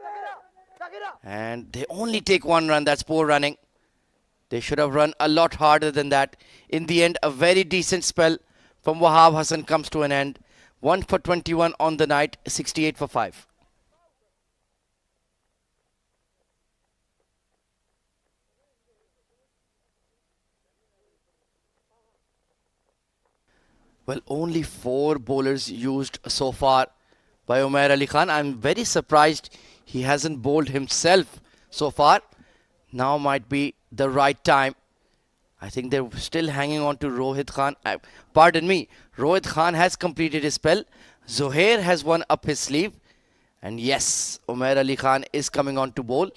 And they only take 1 run. That's poor running. They should have run a lot harder than that. In the end, a very decent spell from Wahab Hassan comes to an end. 1 for 21 on the night, 68 for 5. Well, only 4 bowlers used so far by Umair Ali Khan. I'm very surprised he hasn't bowled himself so far. Now might be the right time. I think they're still hanging on to Rohit Khan. Pardon me, Rohit Khan has completed his spell. Zohair has one up his sleeve. And yes, Umair Ali Khan is coming on to bowl.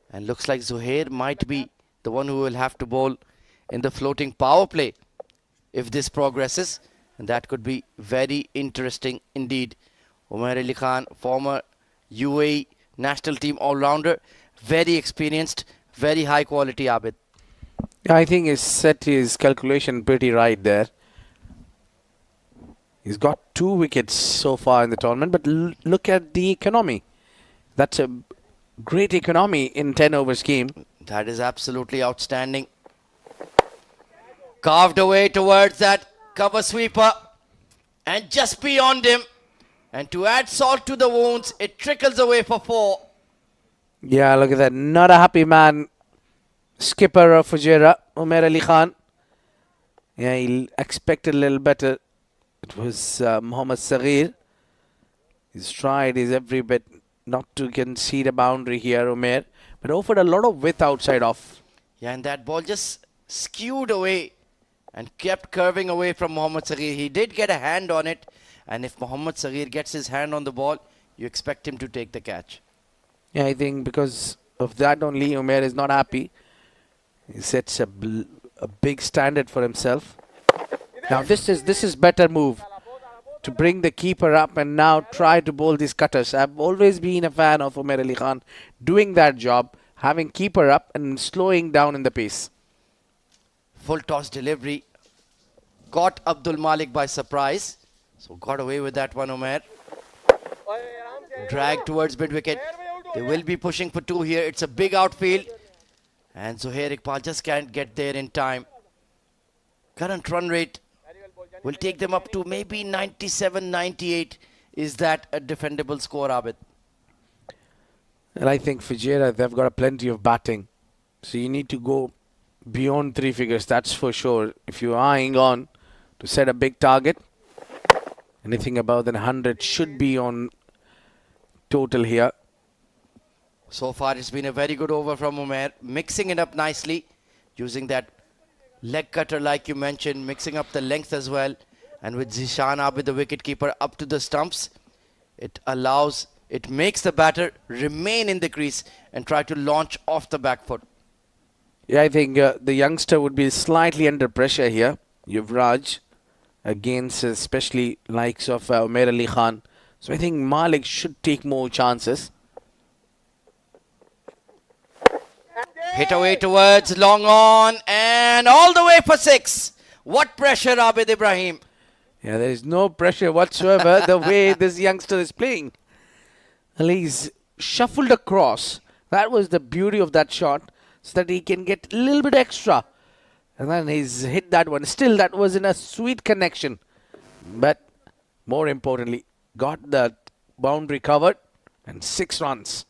And looks like Zohair might be the one who will have to bowl in the floating power play if this progresses. And that could be very interesting indeed. Umair Ali Khan, former UAE national team all-rounder, very experienced, very high quality, Abid. I think he's set his calculation pretty right there. He's got 2 wickets so far in the tournament, but look at the economy. That's a great economy in 10 overs game. That is absolutely outstanding. Carved away towards that cover sweeper and just beyond him. And to add salt to the wounds, it trickles away for 4. Yeah, look at that. Not a happy man. Skipper of Fujairah, Umair Ali Khan. Yeah, he expected a little better. It was Mohammad Saghir. He's tried his every bit not to concede a boundary here, Umair, but offered a lot of width outside off. Yeah, and that ball just skewed away and kept curving away from Mohammad Saghir. He did get a hand on it, and if Mohammad Saghir gets his hand on the ball, you expect him to take the catch. Yeah, I think because of that only, Umair is not happy. He sets a big standard for himself. Now this is better move to bring the keeper up and now try to bowl these cutters. I've always been a fan of Umair Ali Khan doing that job, having keeper up and slowing down in the pace. Full toss delivery. Caught Abdul Malik by surprise. So got away with that one, Umair. Drag towards mid-wicket. They will be pushing for 2 here. It's a big outfield. And Zohair Iqbal just can't get there in time. Current run rate will take them up to maybe 97, 98. Is that a defendable score, Abid? And I think Fujairah, they've got plenty of batting. So you need to go beyond 3 figures, that's for sure. If you're eyeing on to set a big target, anything above than 100 should be on total here. So far, it's been a very good over from Umair. Mixing it up nicely. Using that leg cutter like you mentioned. Mixing up the length as well. And with Zishan Abid, the wicketkeeper, up to the stumps. It makes the batter remain in the crease and try to launch off the back foot. Yeah, I think the youngster would be slightly under pressure here. Yuvraj against especially likes of Umair Ali Khan. So I think Malek should take more chances. Hit away towards long on and all the way for 6. What pressure, Abid Ibrahim. Yeah, there is no pressure whatsoever the way this youngster is playing. Well, he's shuffled across. That was the beauty of that shot, so that he can get a little bit extra. And then he's hit that one. Still, that was in a sweet connection. But more importantly, got the boundary covered and 6 runs.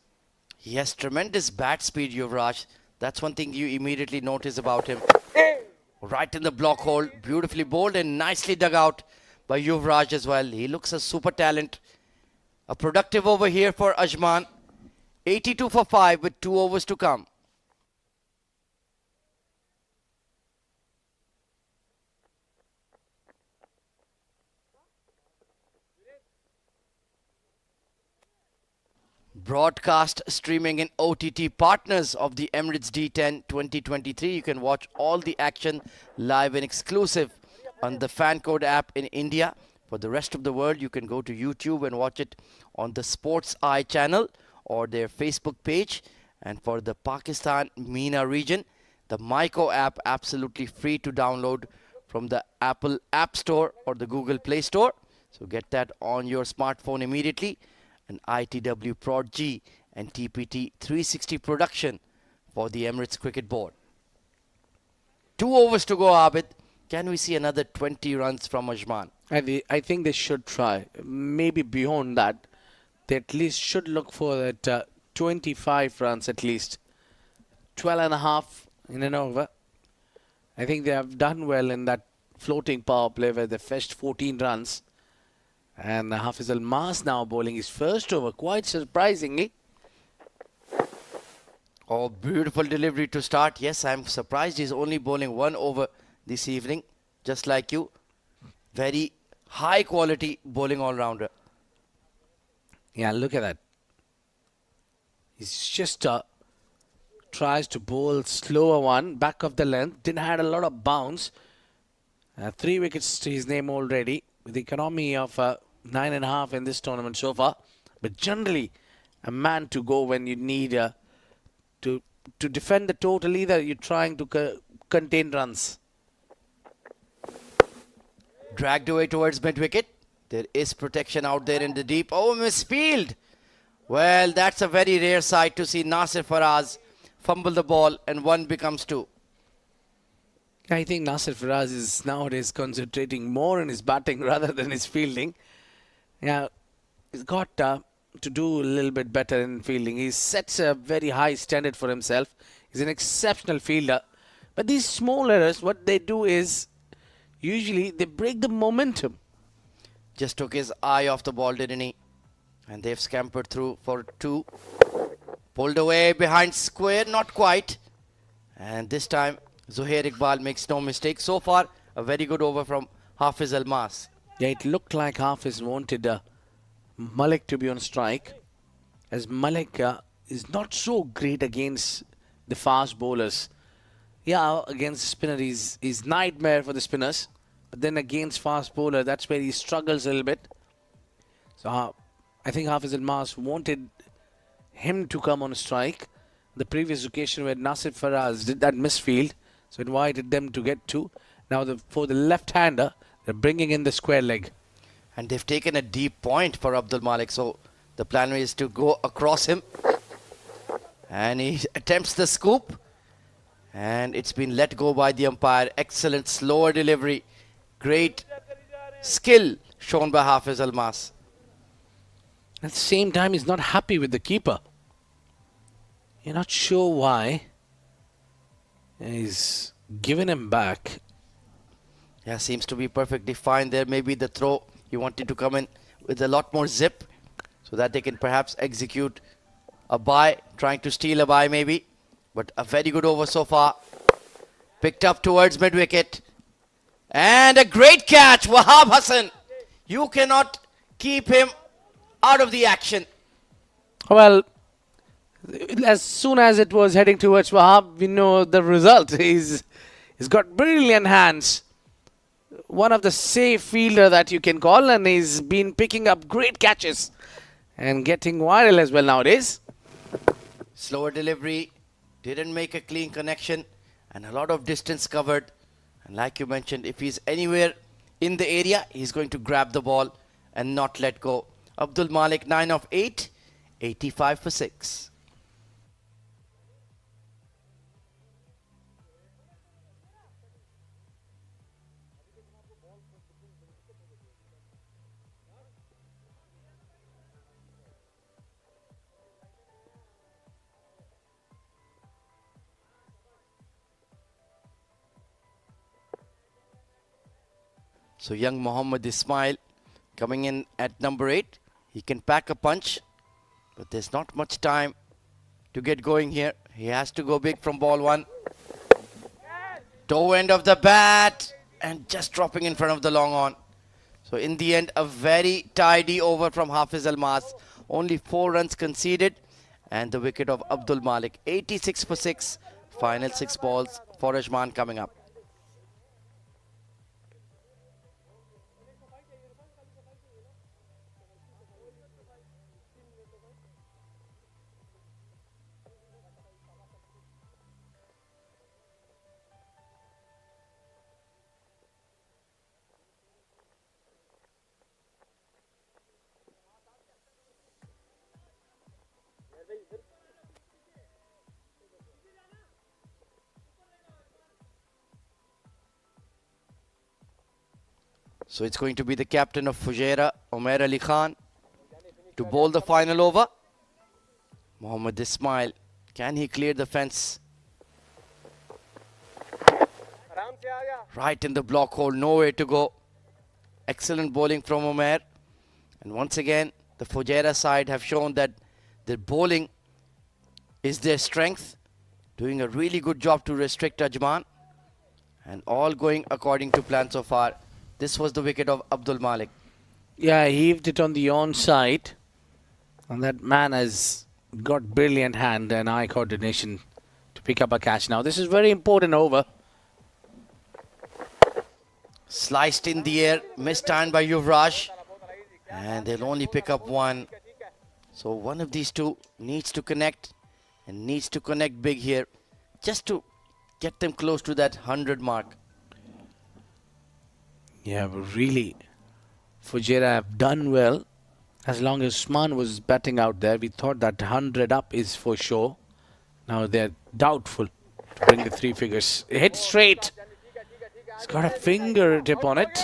He has tremendous bat speed, Yuvraj. That's one thing you immediately notice about him. Right in the block hole. Beautifully bowled and nicely dug out by Yuvraj as well. He looks a super talent. A productive over here for Ajman. 82 for 5 with 2 overs to come. Broadcast streaming in OTT partners of the Emirates D10 2023. You can watch all the action live and exclusive on the FanCode app in India. For the rest of the world, you can go to YouTube and watch it on the Sports Eye channel or their Facebook page. And for the Pakistan MENA region, the Myco app absolutely free to download from the Apple App Store or the Google Play Store. So get that on your smartphone immediately. An ITW Prod G and TPT 360 production for the Emirates Cricket Board. 2 overs to go, Abid. Can we see another 20 runs from Ajman? I think they should try. Maybe beyond that. They at least should look for that 25 runs at least. 12.5 in an over. I think they have done well in that floating power play where they fetched 14 runs. And Hafiz Al-Mas now bowling his first over, quite surprisingly. Oh, beautiful delivery to start. Yes, I'm surprised he's only bowling 1 over this evening, just like you. Very high quality bowling all-rounder. Yeah, look at that. He's just tries to bowl slower one, back of the length. Didn't had a lot of bounce. 3 wickets to his name already, with the economy of 9.5 in this tournament so far. But generally, a man to go when you need to defend the total. Either you're trying to contain runs. Dragged away towards mid-wicket. There is protection out there in the deep. Oh, misfield. Well, that's a very rare sight to see Nasir Faraz fumble the ball and 1 becomes 2. I think Nasir Faraz is nowadays concentrating more on his batting rather than his fielding. Yeah, he's got to do a little bit better in fielding. He sets a very high standard for himself. He's an exceptional fielder. But these small errors, what they do is usually they break the momentum. Just took his eye off the ball, didn't he? And they've scampered through for 2. Pulled away behind square, not quite. And this time, Zohair Iqbal makes no mistake. So far, A very good over from Hafiz Almas. Yeah, it looked like Hafiz wanted Malek to be on strike, as Malek is not so great against the fast bowlers. Yeah, against the spinner, he's nightmare for the spinners. But then against fast bowler, that's where he struggles a little bit. So I think Hafiz Almas wanted him to come on strike. The previous occasion where Nasir Faraz did that misfield, so invited them to get two. Now for the left-hander, they're bringing in the square leg. And they've taken a deep point for Abdul Malik. So the plan is to go across him. And he attempts the scoop. And it's been let go by the umpire. Excellent slower delivery. Great skill shown by Hafiz Almas. At the same time, he's not happy with the keeper. You're not sure why. He's given him back. Yeah, seems to be perfectly fine there. Maybe the throw, he wanted to come in with a lot more zip so that they can perhaps execute a bye, trying to steal a bye maybe. But a very good over so far. Picked up towards mid-wicket. And a great catch, Wahab Hassan. You cannot keep him out of the action. Well, as soon as it was heading towards Wahab, we know the result. He's got brilliant hands. One of the safe fielder that you can call, and he's been picking up great catches and getting viral as well nowadays. Slower delivery, didn't make a clean connection, and a lot of distance covered. And like you mentioned, if he's anywhere in the area, he's going to grab the ball and not let go. Abdul Malik, 9 of 8, 85 for 6. So young Mohammad Ismail coming in at number 8. He can pack a punch, but there's not much time to get going here. He has to go big from ball 1. Toe end of the bat and just dropping in front of the long on. So in the end, a very tidy over from Hafiz Almas. Only 4 runs conceded and the wicket of Abdul Malik. 86 for 6. Final 6 balls for Ajman coming up. So it's going to be the captain of Fujairah, Umair Ali Khan, to bowl the final over. Mohammad Ismail, can he clear the fence? Right in the block hole, nowhere to go. Excellent bowling from Umair. And once again, the Fujairah side have shown that their bowling is their strength. Doing a really good job to restrict Ajman. And all going according to plan so far. This was the wicket of Abdul Malik. Yeah, he heaved it on the onside. And that man has got brilliant hand and eye coordination to pick up a catch. Now, this is very important over. Sliced in the air, mistimed by Yuvraj. And they'll only pick up 1. So one of these two needs to connect. And needs to connect big here. Just to get them close to that 100 mark. Yeah, but really, Fujairah have done well. As long as Usman was batting out there, we thought that 100 up is for sure. Now they're doubtful to bring the 3 figures. Hit straight. It's got a fingertip on it.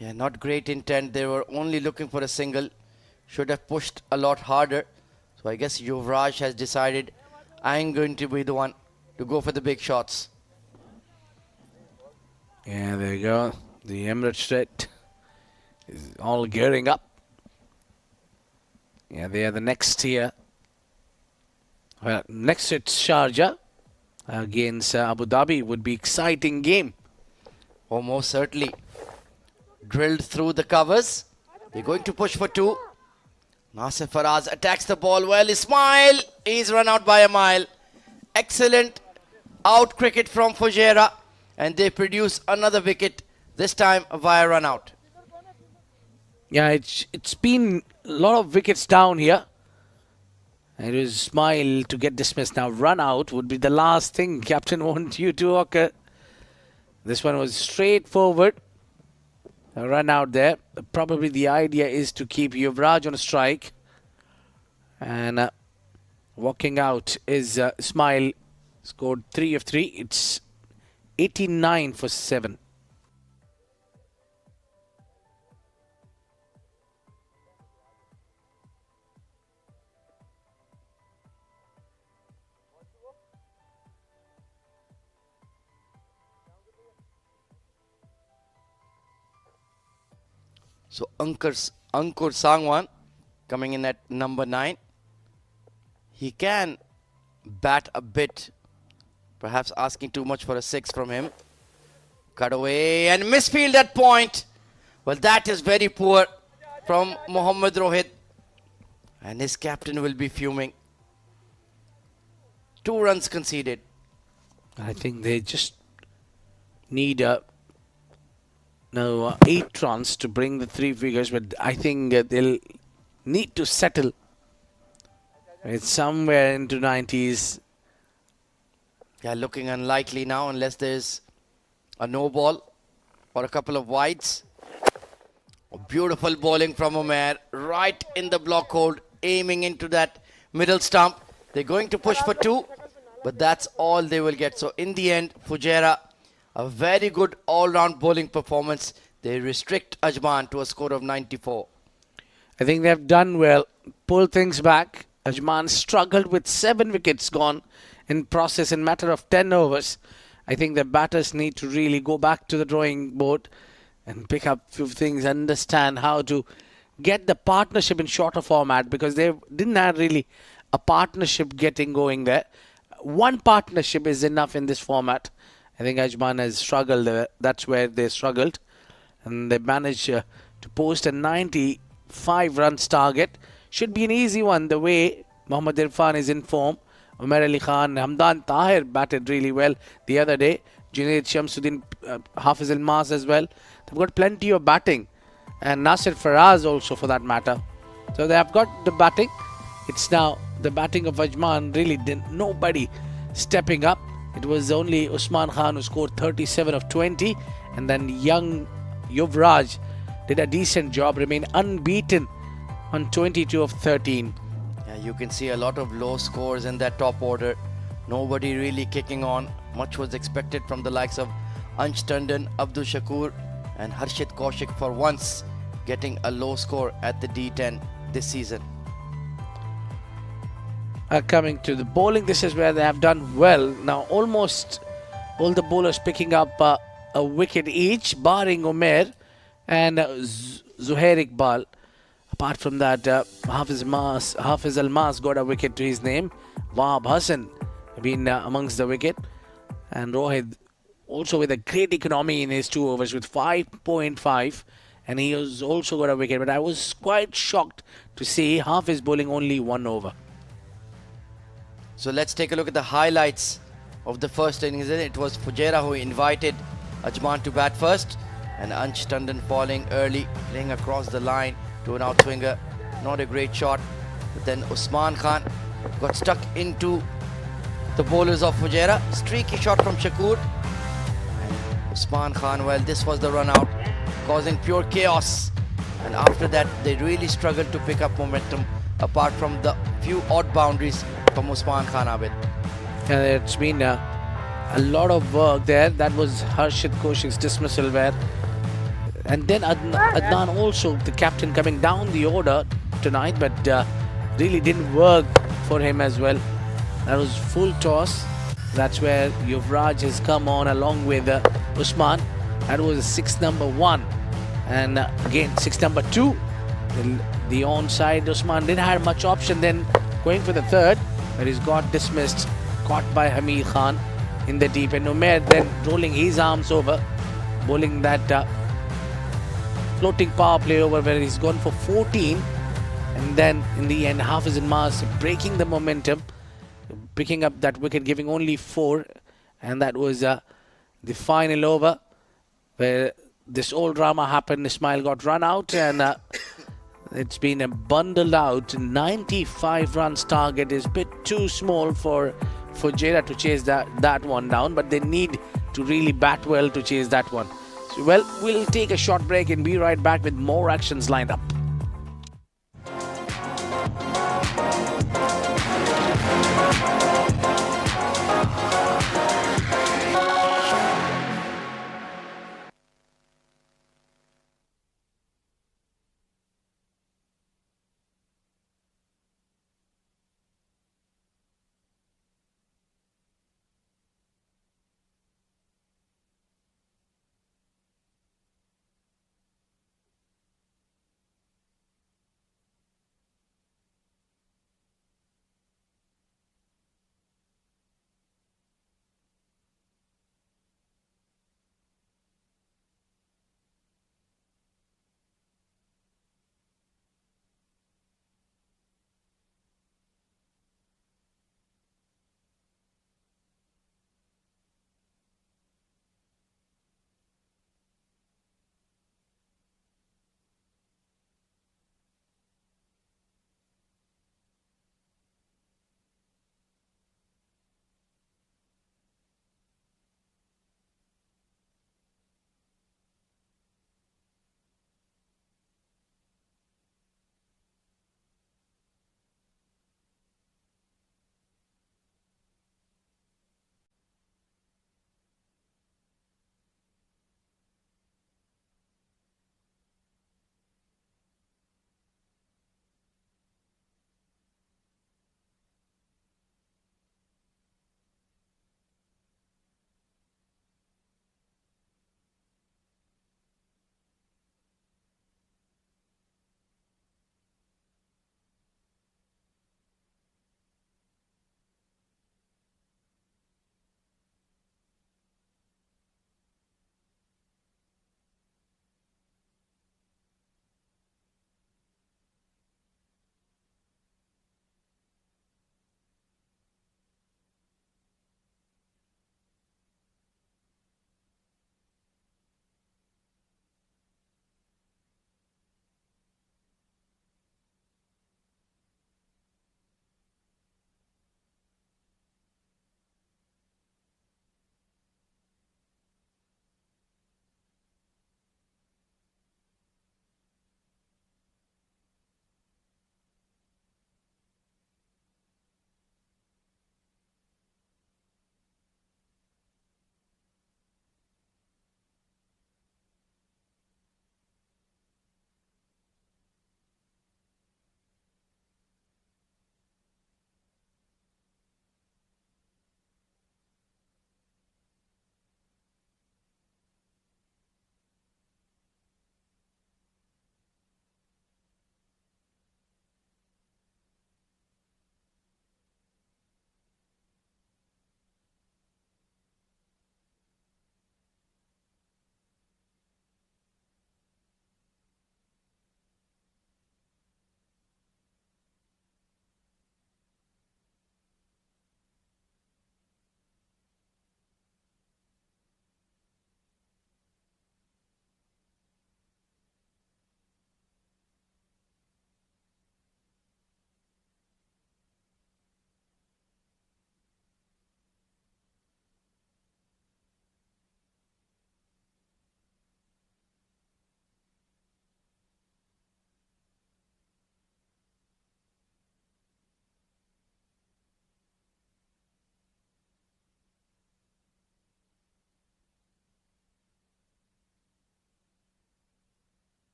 Yeah, not great intent. They were only looking for a single. Should have pushed a lot harder. So I guess Yuvraj has decided I'm going to be the one to go for the big shots. Yeah, there you go. The Emirates D10 is all gearing up. Yeah, they are the next here. Well, next it's Sharjah against Abu Dhabi. Would be exciting game. Oh, most certainly. Drilled through the covers. They're going to push for 2. Nasir Faraz attacks the ball well. Ismail, he's run out by a mile. Excellent out cricket from Fujairah, and they produce another wicket, this time via run out. Yeah, it's been a lot of wickets down here. It is Ismail to get dismissed. Now run out would be the last thing captain want you to occur. This one was straightforward. A run out there. Probably the idea is to keep Yuvraj on a strike. And walking out is Ismail. Scored 3 of 3. It's 89 for 7. So Ankur Sangwan coming in at number 9. He can bat a bit, perhaps asking too much for a 6 from him. Cut away and misfield at point. Well, that is very poor from Mohammad Rohit, and his captain will be fuming. 2 runs conceded. I think they just need 8 runs to bring the 3 figures, but I think they'll need to settle. It's somewhere into 90s. Yeah, looking unlikely now unless there's a no ball or a couple of wides. Beautiful bowling from Umair, right in the block hold, aiming into that middle stump. They're going to push for 2, but that's all they will get. So in the end, Fujairah, a very good all-round bowling performance. They restrict Ajman to a score of 94. I think they've done well. Pull things back. Ajman struggled with 7 wickets gone in process in matter of 10 overs. I think the batters need to really go back to the drawing board and pick up a few things, understand how to get the partnership in shorter format, because they didn't have really a partnership getting going there. One partnership is enough in this format. I think Ajman has struggled there. That's where they struggled. And they managed to post a 95 runs target. Should be an easy one the way Mohammad Irfan is in form. Umar Ali Khan, Hamdan Tahir batted really well the other day. Junaid Shamsuddin, Hafiz Almas as well. They've got plenty of batting. And Nasir Faraz also for that matter. So they have got the batting. It's now the batting of Ajman. Really nobody stepping up. It was only Usman Khan who scored 37 of 20. And then young Yuvraj did a decent job, remained unbeaten on 22 of 13. Yeah, you can see a lot of low scores in that top order. Nobody really kicking on. Much was expected from the likes of Ansh Tandon, Abdul Shakur and Harshit Kaushik for once getting a low score at the D10 this season. Coming to the bowling, this is where they have done well. Now almost all the bowlers picking up a wicket each, barring Umair and Zuhair Iqbal. Apart from that, Hafiz Almas got a wicket to his name. Wahab Hassan been amongst the wicket. And Rohit also with a great economy in his 2 overs with 5.5. And he has also got a wicket. But I was quite shocked to see Hafiz bowling only 1 over. So let's take a look at the highlights of the first innings. It was Fujairah who invited Ajman to bat first, and Ansh Tandon falling early, playing across the line to an outswinger. Not a great shot, but then Usman Khan got stuck into the bowlers of Fujairah. Streaky shot from Shakur. And Usman Khan, well, this was the run out, causing pure chaos. And after that, they really struggled to pick up momentum, apart from the few odd boundaries from Usman Khan Abid. And it's been a lot of work there. That was Harshit Kaushik's dismissal where. And then Adnan also, the captain, coming down the order tonight, but really didn't work for him as well. That was full toss. That's where Yuvraj has come on along with Usman. That was 6 number 1. And again, 6 number 2. The onside, Usman didn't have much option then going for the 3rd, but he's got dismissed, caught by Hamid Khan in the deep. And Umair then rolling his arms over bowling that floating power play over where he's gone for 14, and then in the end Hafiz Mas breaking the momentum, picking up that wicket, giving only 4, and that was the final over where this whole drama happened. Ismail got run out, and it's been a bundled out. 95 runs target is a bit too small for Fujairah to chase that one down, but they need to really bat well to chase that one. So, well, we'll take a short break and be right back with more actions lined up.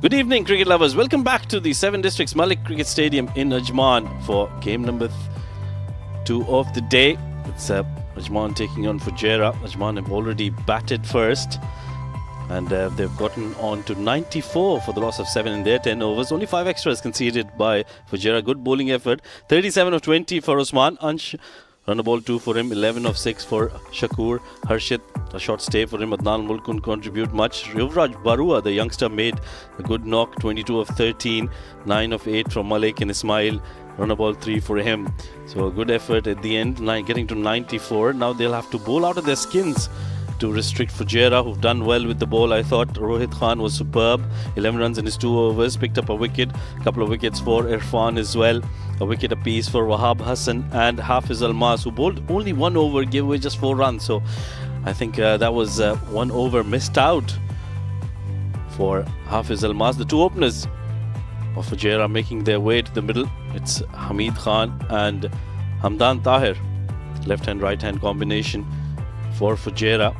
Good evening, cricket lovers. Welcome back to the 7 Districts Malek Cricket Stadium in Ajman for game number 2 of the day. It's Ajman taking on Fujairah. Ajman have already batted first, and they've gotten on to 94 for the loss of 7 in their 10 overs. Only 5 extras conceded by Fujairah. Good bowling effort. 37 of 20 for Usman. Ansh, run a ball 2 for him. 11 of 6 for Shakur. Harshit, a short stay for him. Adnan Mulk couldn't contribute much. Yuvraj Barua, the youngster, made a good knock. 22 of 13. 9 of 8 from Malek and Ismail. Run a ball 3 for him. So a good effort at the end, getting to 94. Now they'll have to bowl out of their skins to restrict Fujairah, who've done well with the ball. I thought Rohit Khan was superb. 11 runs in his 2 overs, picked up a wicket, a couple of wickets for Irfan as well. A wicket apiece for Wahab Hassan and Hafiz Almas, who bowled only 1 over, gave away just 4 runs. So I think that was 1 over missed out for Hafiz Almas. The 2 openers of Fujairah making their way to the middle. It's Hamid Khan and Hamdan Tahir. Left-hand, right-hand combination for Fujairah.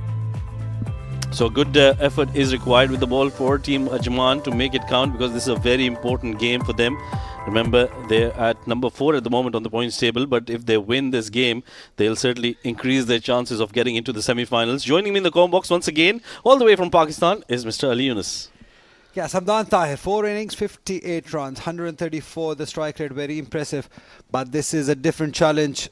So good effort is required with the ball for Team Ajman to make it count, because this is a very important game for them. Remember, they're at number 4 at the moment on the points table, but if they win this game, they'll certainly increase their chances of getting into the semi-finals. Joining me in the comment box once again, all the way from Pakistan, is Mr. Ali Yunus. Yes, Hamdan Tahir, 4 innings, 58 runs, 134, the strike rate, very impressive. But this is a different challenge.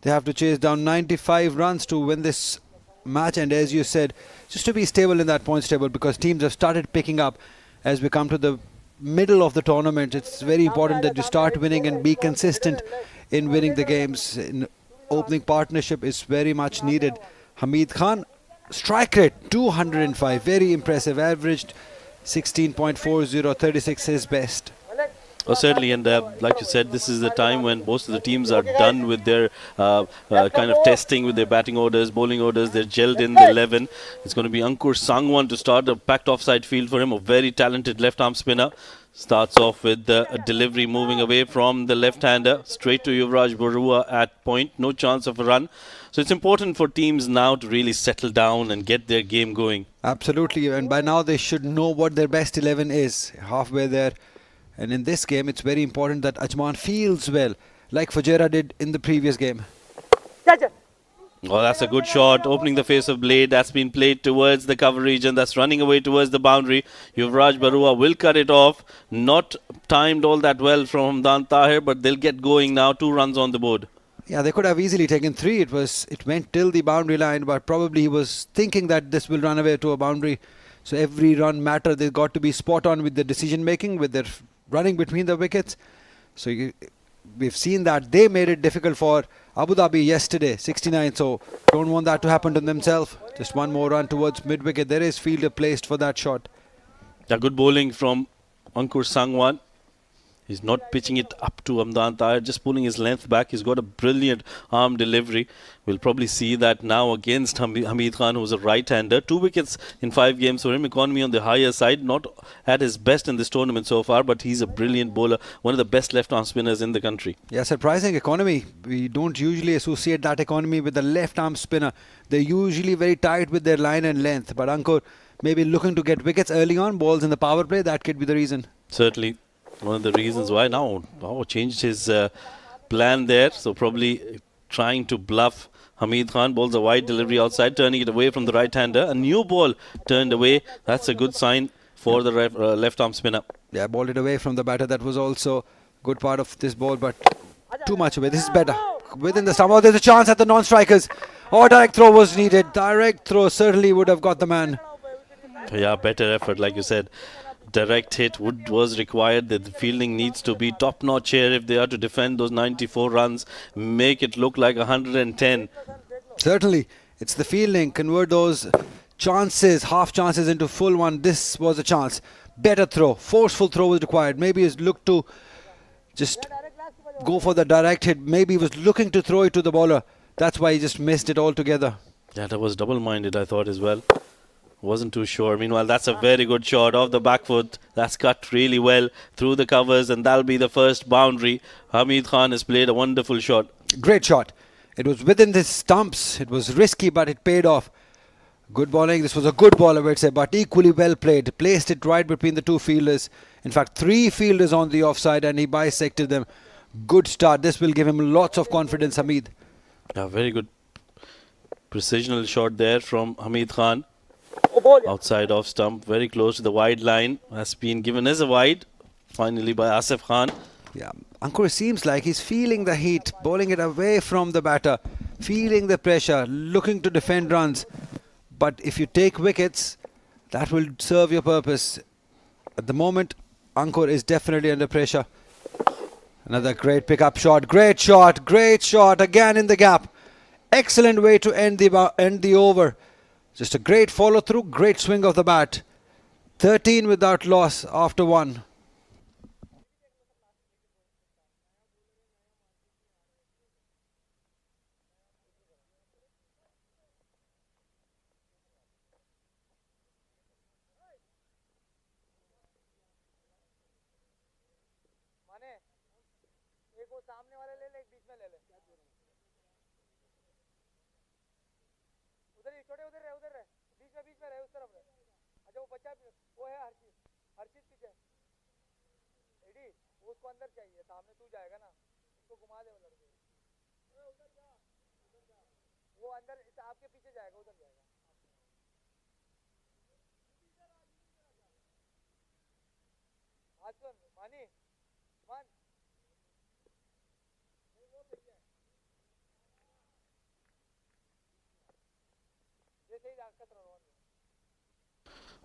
They have to chase down 95 runs to win this match, and as you said, just to be stable in that points table, because teams have started picking up as we come to the middle of the tournament. It's very important that you start winning and be consistent in winning the games. In opening partnership is very much needed. Hamid Khan, strike rate 205, very impressive, averaged 16.40, 36 his best. Oh, certainly, and like you said, this is the time when most of the teams are done with their kind of testing with their batting orders, bowling orders. They're gelled in the 11. It's going to be Ankur Sangwan to start. A packed offside field for him, a very talented left-arm spinner. Starts off with a delivery moving away from the left-hander, straight to Yuvraj Barua at point. No chance of a run. So it's important for teams now to really settle down and get their game going. Absolutely, and by now they should know what their best 11 is, halfway there. And in this game, it's very important that Ajman feels well, like Fujairah did in the previous game. Oh, that's a good shot, opening the face of blade. That's been played towards the cover region. That's running away towards the boundary. Yuvraj Barua will cut it off. Not timed all that well from Hamdan Tahir, but they'll get going now. 2 runs on the board. Yeah, they could have easily taken 3. It went till the boundary line, but probably he was thinking that this will run away to a boundary. So every run matter. They've got to be spot on with the decision making, with their running between the wickets. So we've seen that they made it difficult for Abu Dhabi yesterday, 69. So don't want that to happen to themselves. Just 1 more run towards mid-wicket. There is fielder placed for that shot. A good bowling from Ankur Sangwan. He's not pitching it up to Hamdan Tahir, just pulling his length back. He's got a brilliant arm delivery. We'll probably see that now against Hamid Khan, who's a right-hander. 2 wickets in 5 games for him. Economy on the higher side. Not at his best in this tournament so far, but he's a brilliant bowler. One of the best left-arm spinners in the country. Yeah, surprising economy. We don't usually associate that economy with the left-arm spinner. They're usually very tight with their line and length. But Ankur maybe looking to get wickets early on, balls in the power play. That could be the reason. Certainly. One of the reasons why now changed his plan there. So probably trying to bluff Hamid Khan. Bowls a wide delivery outside, turning it away from the right-hander. A new ball turned away. That's a good sign for the left-arm spinner. Yeah, balled it away from the batter. That was also good part of this ball, but too much away. This is better. Within the stump. Oh, there's a chance at the non-strikers. Oh, direct throw was needed. Direct throw certainly would have got the man. Yeah, better effort, like you said. Direct hit was required. The fielding needs to be top-notch here if they are to defend those 94 runs, make it look like 110. Certainly, it's the fielding. Convert those chances, half chances into full one. This was a chance. Better throw, forceful throw was required. Maybe he's looked to just go for the direct hit. Maybe he was looking to throw it to the bowler. That's why he just missed it altogether. Yeah, that was double-minded, I thought, as well. Wasn't too sure. Meanwhile, that's a very good shot off the back foot. That's cut really well through the covers, and that'll be the first boundary. Hamid Khan has played a wonderful shot. Great shot. It was within the stumps. It was risky, but it paid off. Good bowling. This was a good ball, I would say, but equally well played. Placed it right between the two fielders. In fact, 3 fielders on the offside, and he bisected them. Good start. This will give him lots of confidence, Hamid. A very good precisional shot there from Hamid Khan. Outside off stump, very close to the wide line. Has been given as a wide, finally by Asif Khan. Yeah, Ankur seems like he's feeling the heat, bowling it away from the batter, feeling the pressure, looking to defend runs. But if you take wickets, that will serve your purpose. At the moment, Ankur is definitely under pressure. Another great pickup shot, great shot again in the gap. Excellent way to end the over. Just a great follow through, great swing of the bat. 13 without loss after 1.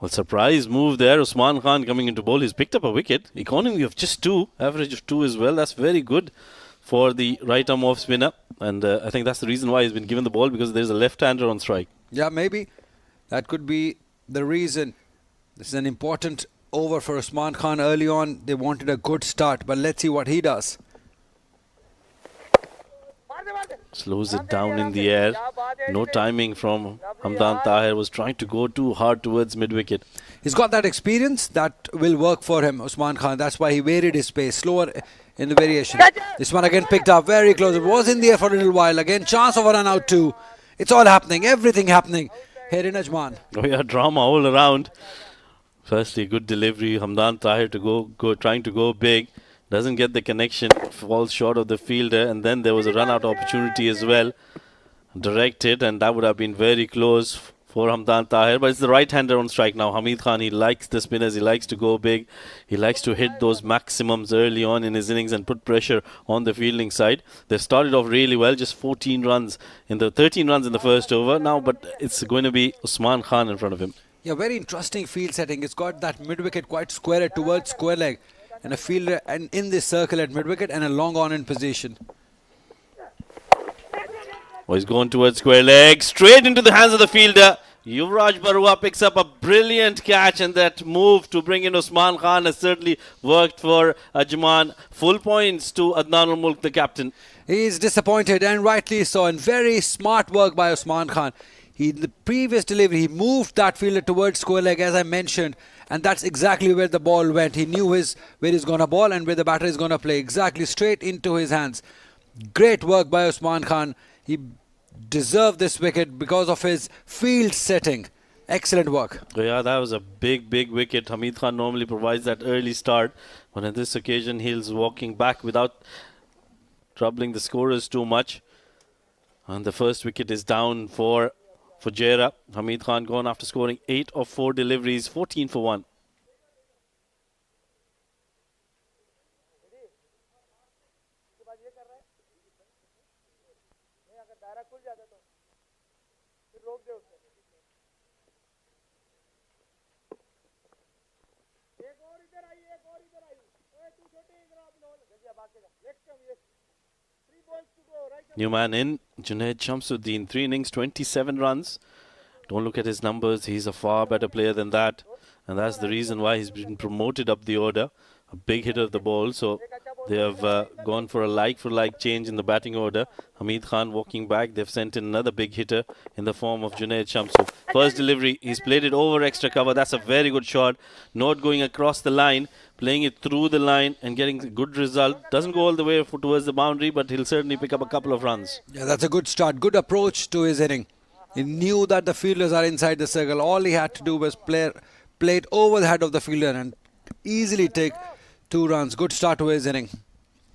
Well, surprise move there. Usman Khan coming into bowl. He's picked up a wicket. Economy of just 2, average of 2 as well. That's very good for the right arm off spinner. And I think that's the reason why he's been given the ball, because there's a left-hander on strike. Yeah, maybe that could be the reason. This is an important over for Usman Khan early on. They wanted a good start, but let's see what he does. Slows it down in the air. No timing from Hamdan Tahir. Was trying to go too hard towards mid-wicket. He's got that experience that will work for him, Usman Khan. That's why he varied his pace, slower in the variation. This one again picked up very close. It was in the air for a little while. Again, chance of a run out too. It's all happening, everything happening here in Ajman. Oh yeah, drama all around. Firstly, good delivery. Hamdan Tahir to go trying to go big. Doesn't get the connection, falls short of the fielder, and then there was a run-out opportunity as well. Directed, and that would have been very close for Hamdan Tahir. But it's the right-hander on strike now. Hamid Khan, he likes the spinners, he likes to go big. He likes to hit those maximums early on in his innings and put pressure on the fielding side. They've started off really well, just 13 runs in the first over now, but it's going to be Usman Khan in front of him. Yeah, very interesting field setting. It's got that mid-wicket quite square towards square leg. And a fielder and in this circle at mid-wicket and a long on in position. Oh, he's going towards square leg, straight into the hands of the fielder. Yuvraj Barua picks up a brilliant catch, and that move to bring in Usman Khan has certainly worked for Ajman. Full points to Adnan ul-Mulk, the captain. He's disappointed, and rightly so, and very smart work by Usman Khan. In the previous delivery, he moved that fielder towards square leg, as I mentioned, and that's exactly where the ball went. He knew where he's going to ball and where the batter is going to play, exactly straight into his hands. Great work by Usman Khan. He deserved this wicket because of his field setting. Excellent work. Yeah, that was a big wicket. Hamid Khan normally provides that early start, but on this occasion he's walking back without troubling the scorers too much. And the first wicket is down for Fujairah. Hamid Khan gone after scoring 8 of 4 deliveries, 14 for 1. New man in, Junaid Shamsuddin, 3 innings, 27 runs. Don't look at his numbers, he's a far better player than that. And that's the reason why he's been promoted up the order. A big hit of the ball, so They have gone for a like-for-like change in the batting order. Hamid Khan walking back. They've sent in another big hitter in the form of Junaid Shamsu. First delivery, he's played it over extra cover. That's a very good shot. Not going across the line, playing it through the line and getting a good result. Doesn't go all the way towards the boundary, but he'll certainly pick up a couple of runs. Yeah, that's a good start. Good approach to his inning. He knew that the fielders are inside the circle. All he had to do was play it over the head of the fielder and easily take 2 runs. Good start to his inning.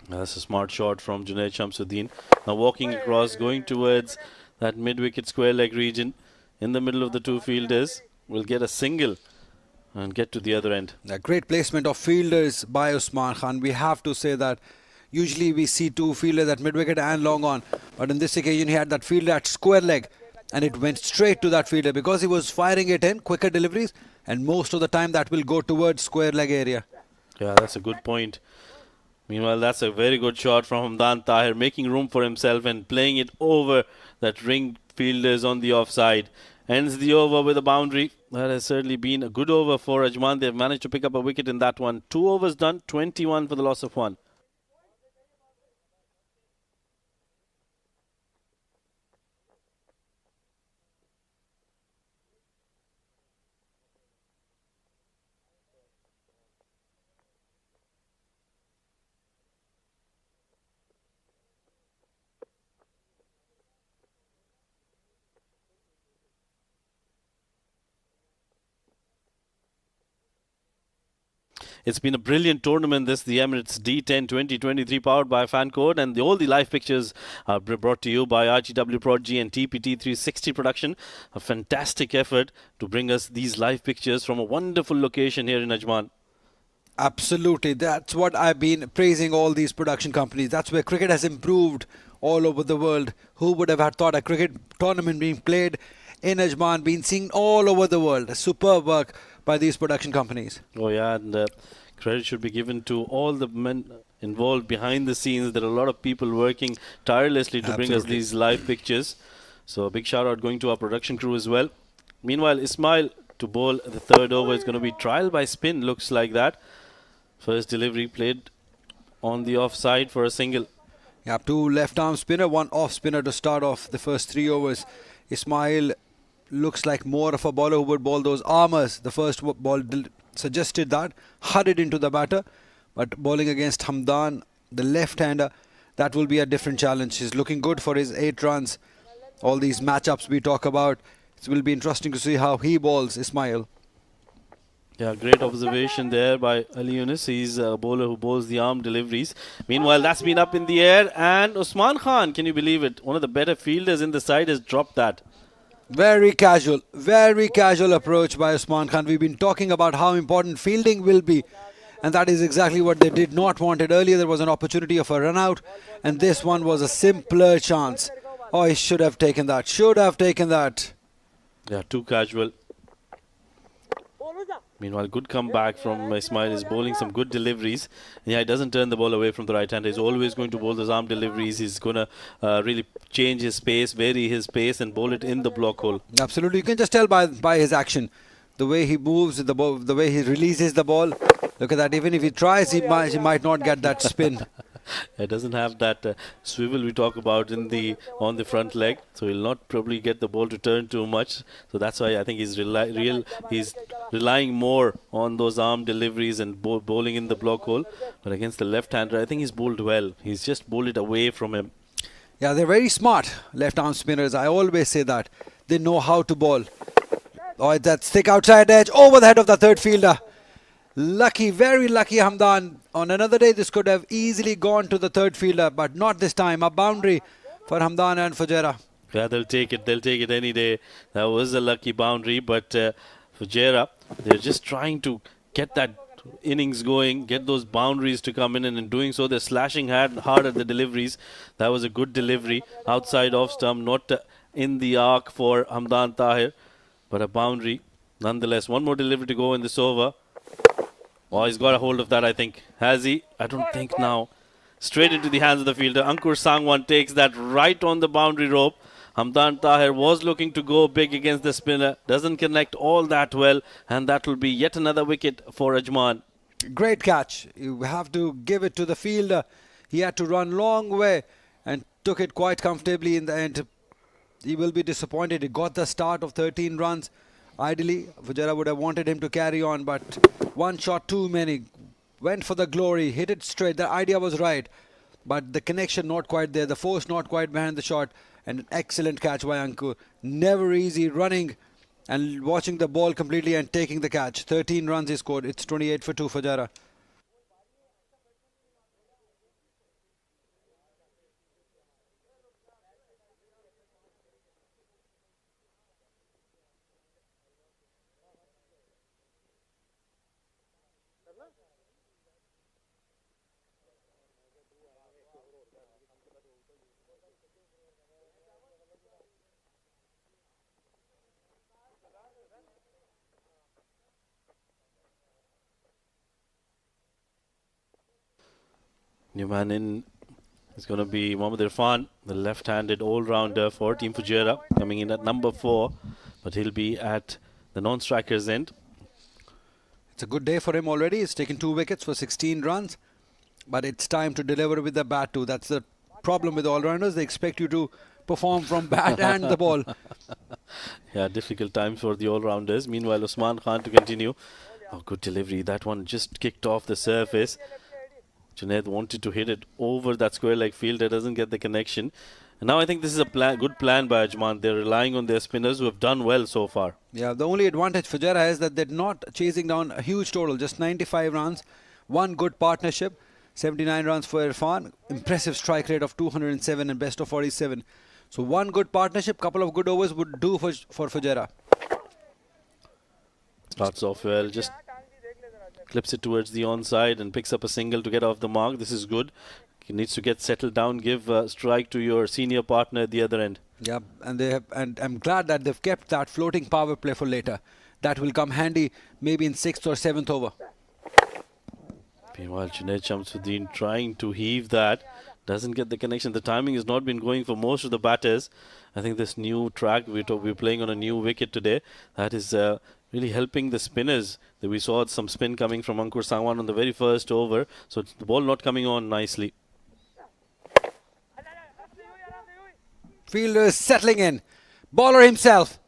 That's a smart shot from Junaid Shamsuddin. Now walking across, going towards that mid-wicket square leg region in the middle of the 2 fielders. Will get a single and get to the other end. A great placement of fielders by Usman Khan. We have to say that usually we see 2 fielders at mid-wicket and long on. But on this occasion he had that fielder at square leg and it went straight to that fielder because he was firing it in, quicker deliveries, and most of the time that will go towards square leg area. Yeah, that's a good point. Meanwhile, that's a very good shot from Hamdan Tahir, making room for himself and playing it over that ring fielders on the offside. Ends the over with a boundary. That has certainly been a good over for Ajman. They've managed to pick up a wicket in that one. 2 overs done, 21 for the loss of 1. It's been a brilliant tournament, this, the Emirates D10 2023, powered by FanCode, and all the live pictures are brought to you by RGW Prodigy and TPT 360 Production. A fantastic effort to bring us these live pictures from a wonderful location here in Ajman. Absolutely. That's what I've been praising all these production companies. That's where cricket has improved all over the world. Who would have had thought a cricket tournament being played in Ajman, being seen all over the world? Superb work by these production companies. Oh yeah, and credit should be given to all the men involved behind the scenes. There are a lot of people working tirelessly to bring us these live pictures. So a big shout out going to our production crew as well. Meanwhile, Ismail to bowl the 3rd over is going to be trial by spin, looks like that. First delivery played on the offside for a single. Yeah, 2 left arm spinner, 1 off spinner to start off the first 3 overs. Ismail looks like more of a bowler who would bowl those armers. The first ball suggested that, hurried into the batter, but bowling against Hamdan, the left-hander, that will be a different challenge. He's looking good for his 8 runs. All these matchups we talk about, it will be interesting to see how he bowls, Ismail. Yeah, great observation there by Ali Yunus. He's a bowler who bowls the arm deliveries. Meanwhile, that's been up in the air, and Usman Khan, can you believe it? One of the better fielders in the side has dropped that. Very casual approach by Usman Khan. We've been talking about how important fielding will be, and that is exactly what they did not want it. Earlier there was an opportunity of a run out, and this one was a simpler chance. Oh, he should have taken that. Yeah, too casual. Meanwhile, good comeback from Ismail. Is bowling some good deliveries. Yeah, he doesn't turn the ball away from the right hand. He's always going to bowl those arm deliveries. He's going to really change his pace, vary his pace, and bowl it in the block hole. Absolutely. You can just tell by his action. The way he moves, the way he releases the ball. Look at that. Even if he tries, he might not get that spin. It doesn't have that swivel we talk about on the front leg, so he'll not probably get the ball to turn too much. So that's why I think he's relying more on those arm deliveries and bowling in the block hole. But against the left-hander, I think he's bowled well. He's just bowled it away from him. Yeah, they're very smart left-arm spinners. I always say that. They know how to bowl. Oh, that's thick outside edge over the head of the 3rd fielder. Lucky, very lucky Hamdan. On another day, this could have easily gone to the 3rd fielder, but not this time. A boundary for Hamdan and Fujairah. Yeah, they'll take it. They'll take it any day. That was a lucky boundary, but Fujairah, they're just trying to get that innings going, get those boundaries to come in, and in doing so, they're slashing hard at the deliveries. That was a good delivery. Outside off stump, not in the arc for Hamdan Tahir, but a boundary. Nonetheless, one more delivery to go in this over. Oh, he's got a hold of that, I think. Has he? I don't think now. Straight into the hands of the fielder. Ankur Sangwan takes that right on the boundary rope. Hamdan Tahir was looking to go big against the spinner. Doesn't connect all that well. And that will be yet another wicket for Ajman. Great catch. You have to give it to the fielder. He had to run long way and took it quite comfortably in the end. He will be disappointed. He got the start of 13 runs. Ideally, Fujairah would have wanted him to carry on, but one shot too many. Went for the glory, hit it straight. The idea was right, but the connection not quite there. The force not quite behind the shot. And an excellent catch by Ankur. Never easy running and watching the ball completely and taking the catch. 13 runs he scored. It's 28 for 2 Fujairah. New man in is going to be Mohammad Irfan, the left-handed all-rounder for Team Fujairah, coming in at number 4, but he'll be at the non-striker's end. It's a good day for him already. He's taken 2 wickets for 16 runs, but it's time to deliver with the bat too. That's the problem with all-rounders. They expect you to perform from bat and the ball. Yeah, difficult times for the all-rounders. Meanwhile, Usman Khan to continue. Oh, good delivery. That one just kicked off the surface. Junaid wanted to hit it over that square-leg field. It doesn't get the connection. And now I think this is a good plan by Ajman. They're relying on their spinners who have done well so far. Yeah, the only advantage Fujairah is that they're not chasing down a huge total. Just 95 runs. One good partnership. 79 runs for Irfan. Impressive strike rate of 207 and best of 47. So one good partnership, couple of good overs would do for Fujairah. Starts off well. Just clips it towards the onside and picks up a single to get off the mark. This is good. He needs to get settled down. Give a strike to your senior partner at the other end. Yeah, and they have, and I'm glad that they've kept that floating power play for later. That will come handy maybe in 6th or 7th over. Meanwhile, Junaid Shamsuddin trying to heave that. Doesn't get the connection. The timing has not been going for most of the batters. I think this new track, we're playing on a new wicket today. That is really helping the spinners. We saw some spin coming from Ankur Sangwan on the very first over. So the ball not coming on nicely. Fielder is settling in. Bowler himself.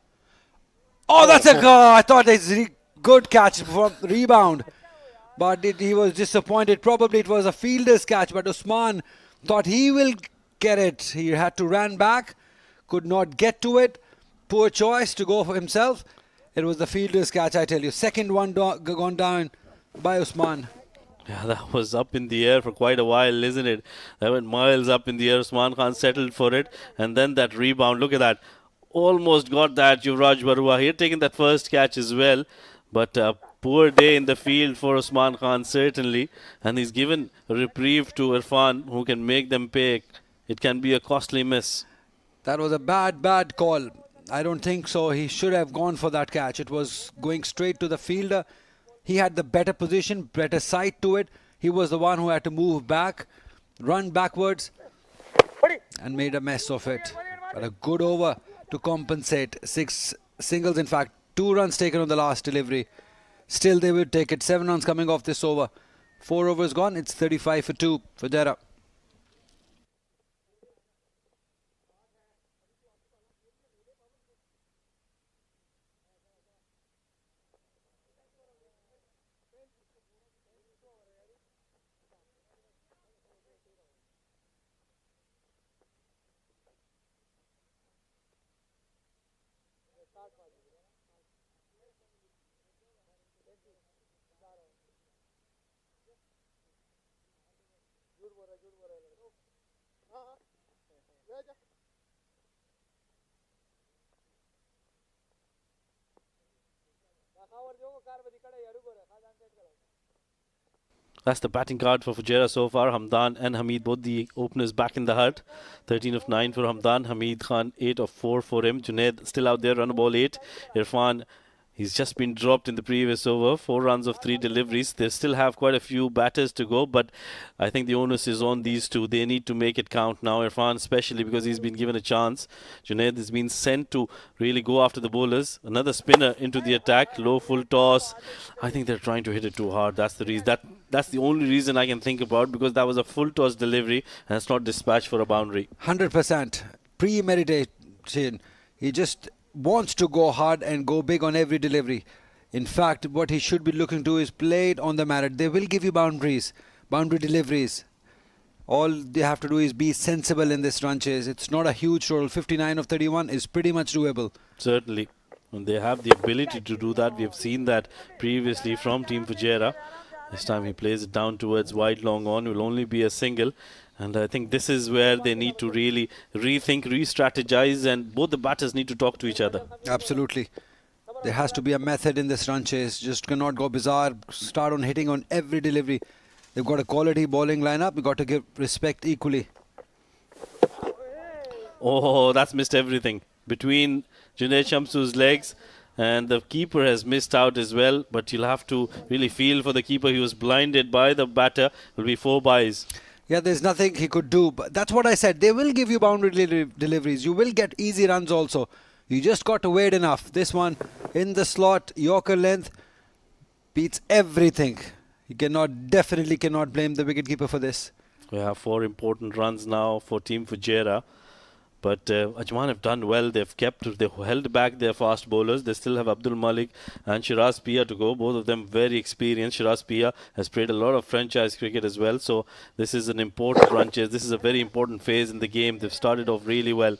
Oh, that's a goal. I thought it's a good catch from rebound. But he was disappointed. Probably it was a fielder's catch. But Usman thought he will get it. He had to run back. Could not get to it. Poor choice to go for himself. It was the fielder's catch, I tell you. Second one gone down by Usman. Yeah, that was up in the air for quite a while, isn't it? That went miles up in the air. Usman Khan settled for it. And then that rebound, look at that. Almost got that, Yuvraj Barua. He had taken that first catch as well. But poor day in the field for Usman Khan, certainly. And he's given a reprieve to Irfan, who can make them pay. It can be a costly miss. That was a bad call. I don't think so. He should have gone for that catch. It was going straight to the fielder. He had the better position, better sight to it. He was the one who had to move back, run backwards, and made a mess of it. But a good over to compensate. 6 singles, in fact. 2 runs taken on the last delivery. Still they would take it. 7 runs coming off this over. 4 overs gone. It's 35 for 2 for Fujairah. That's the batting card for Fujairah so far. Hamdan and Hamid, both the openers back in the hut. 13 of 9 for Hamdan. Hamid Khan, 8 of 4 for him. Junaid still out there, run a ball 8. Irfan He's just been dropped in the previous over. 4 runs of 3 deliveries. They still have quite a few batters to go, but I think the onus is on these two. They need to make it count now. Irfan especially, because he's been given a chance. Junaid has been sent to really go after the bowlers. Another spinner into the attack. Low full toss. I think they're trying to hit it too hard. That's the reason. That's the only reason I can think about, because that was a full toss delivery and it's not dispatched for a boundary. 100% premeditation. He just wants to go hard and go big on every delivery. In fact, what he should be looking to is play it on the merit. They will give you boundaries, boundary deliveries. All they have to do is be sensible in this run chase. It's not a huge total. 59 of 31 is pretty much doable. Certainly. And they have the ability to do that. We have seen that previously from Team Fujairah. This time he plays it down towards wide long on. Will only be a single. And I think this is where they need to really rethink, re-strategize, and both the batters need to talk to each other. Absolutely. There has to be a method in this run chase. Just cannot go bizarre. Start on hitting on every delivery. They've got a quality bowling lineup. We've got to give respect equally. Oh, that's missed everything. Between Junaid Shamsu's legs, and the keeper has missed out as well. But you'll have to really feel for the keeper. He was blinded by the batter. Will be 4 byes. Yeah, there's nothing he could do. But that's what I said. They will give you boundary deliveries. You will get easy runs also. You just got to wait enough. This one in the slot, Yorker length, beats everything. You definitely cannot blame the wicketkeeper for this. We have 4 important runs now for Team Fujairah. But Ajman have done well. They've held back their fast bowlers. They still have Abdul Malik and Shiraz Pia to go. Both of them very experienced. Shiraz Pia has played a lot of franchise cricket as well. So this is an important run chase. This is a very important phase in the game. They've started off really well.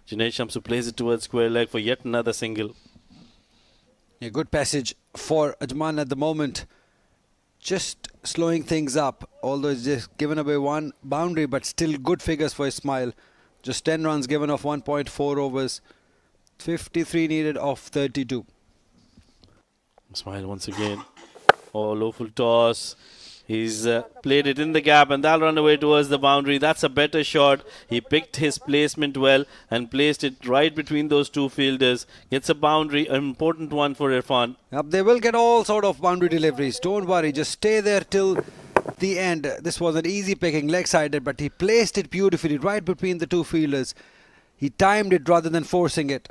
Junaid Shamsu plays it towards square leg for yet another single. A good passage for Ajman at the moment. Just slowing things up. Although he's just given away 1 boundary, but still good figures for Ismail. Just 10 runs given off 1.4 overs. 53 needed off 32. Ismail once again. Oh, low full toss. He's played it in the gap and that'll run away towards the boundary. That's a better shot. He picked his placement well and placed it right between those 2 fielders. Gets a boundary, an important one for Irfan. Yep, they will get all sort of boundary deliveries. Don't worry, just stay there till the end. This was an easy picking, leg-sided, but he placed it beautifully right between the 2 fielders. He timed it rather than forcing it.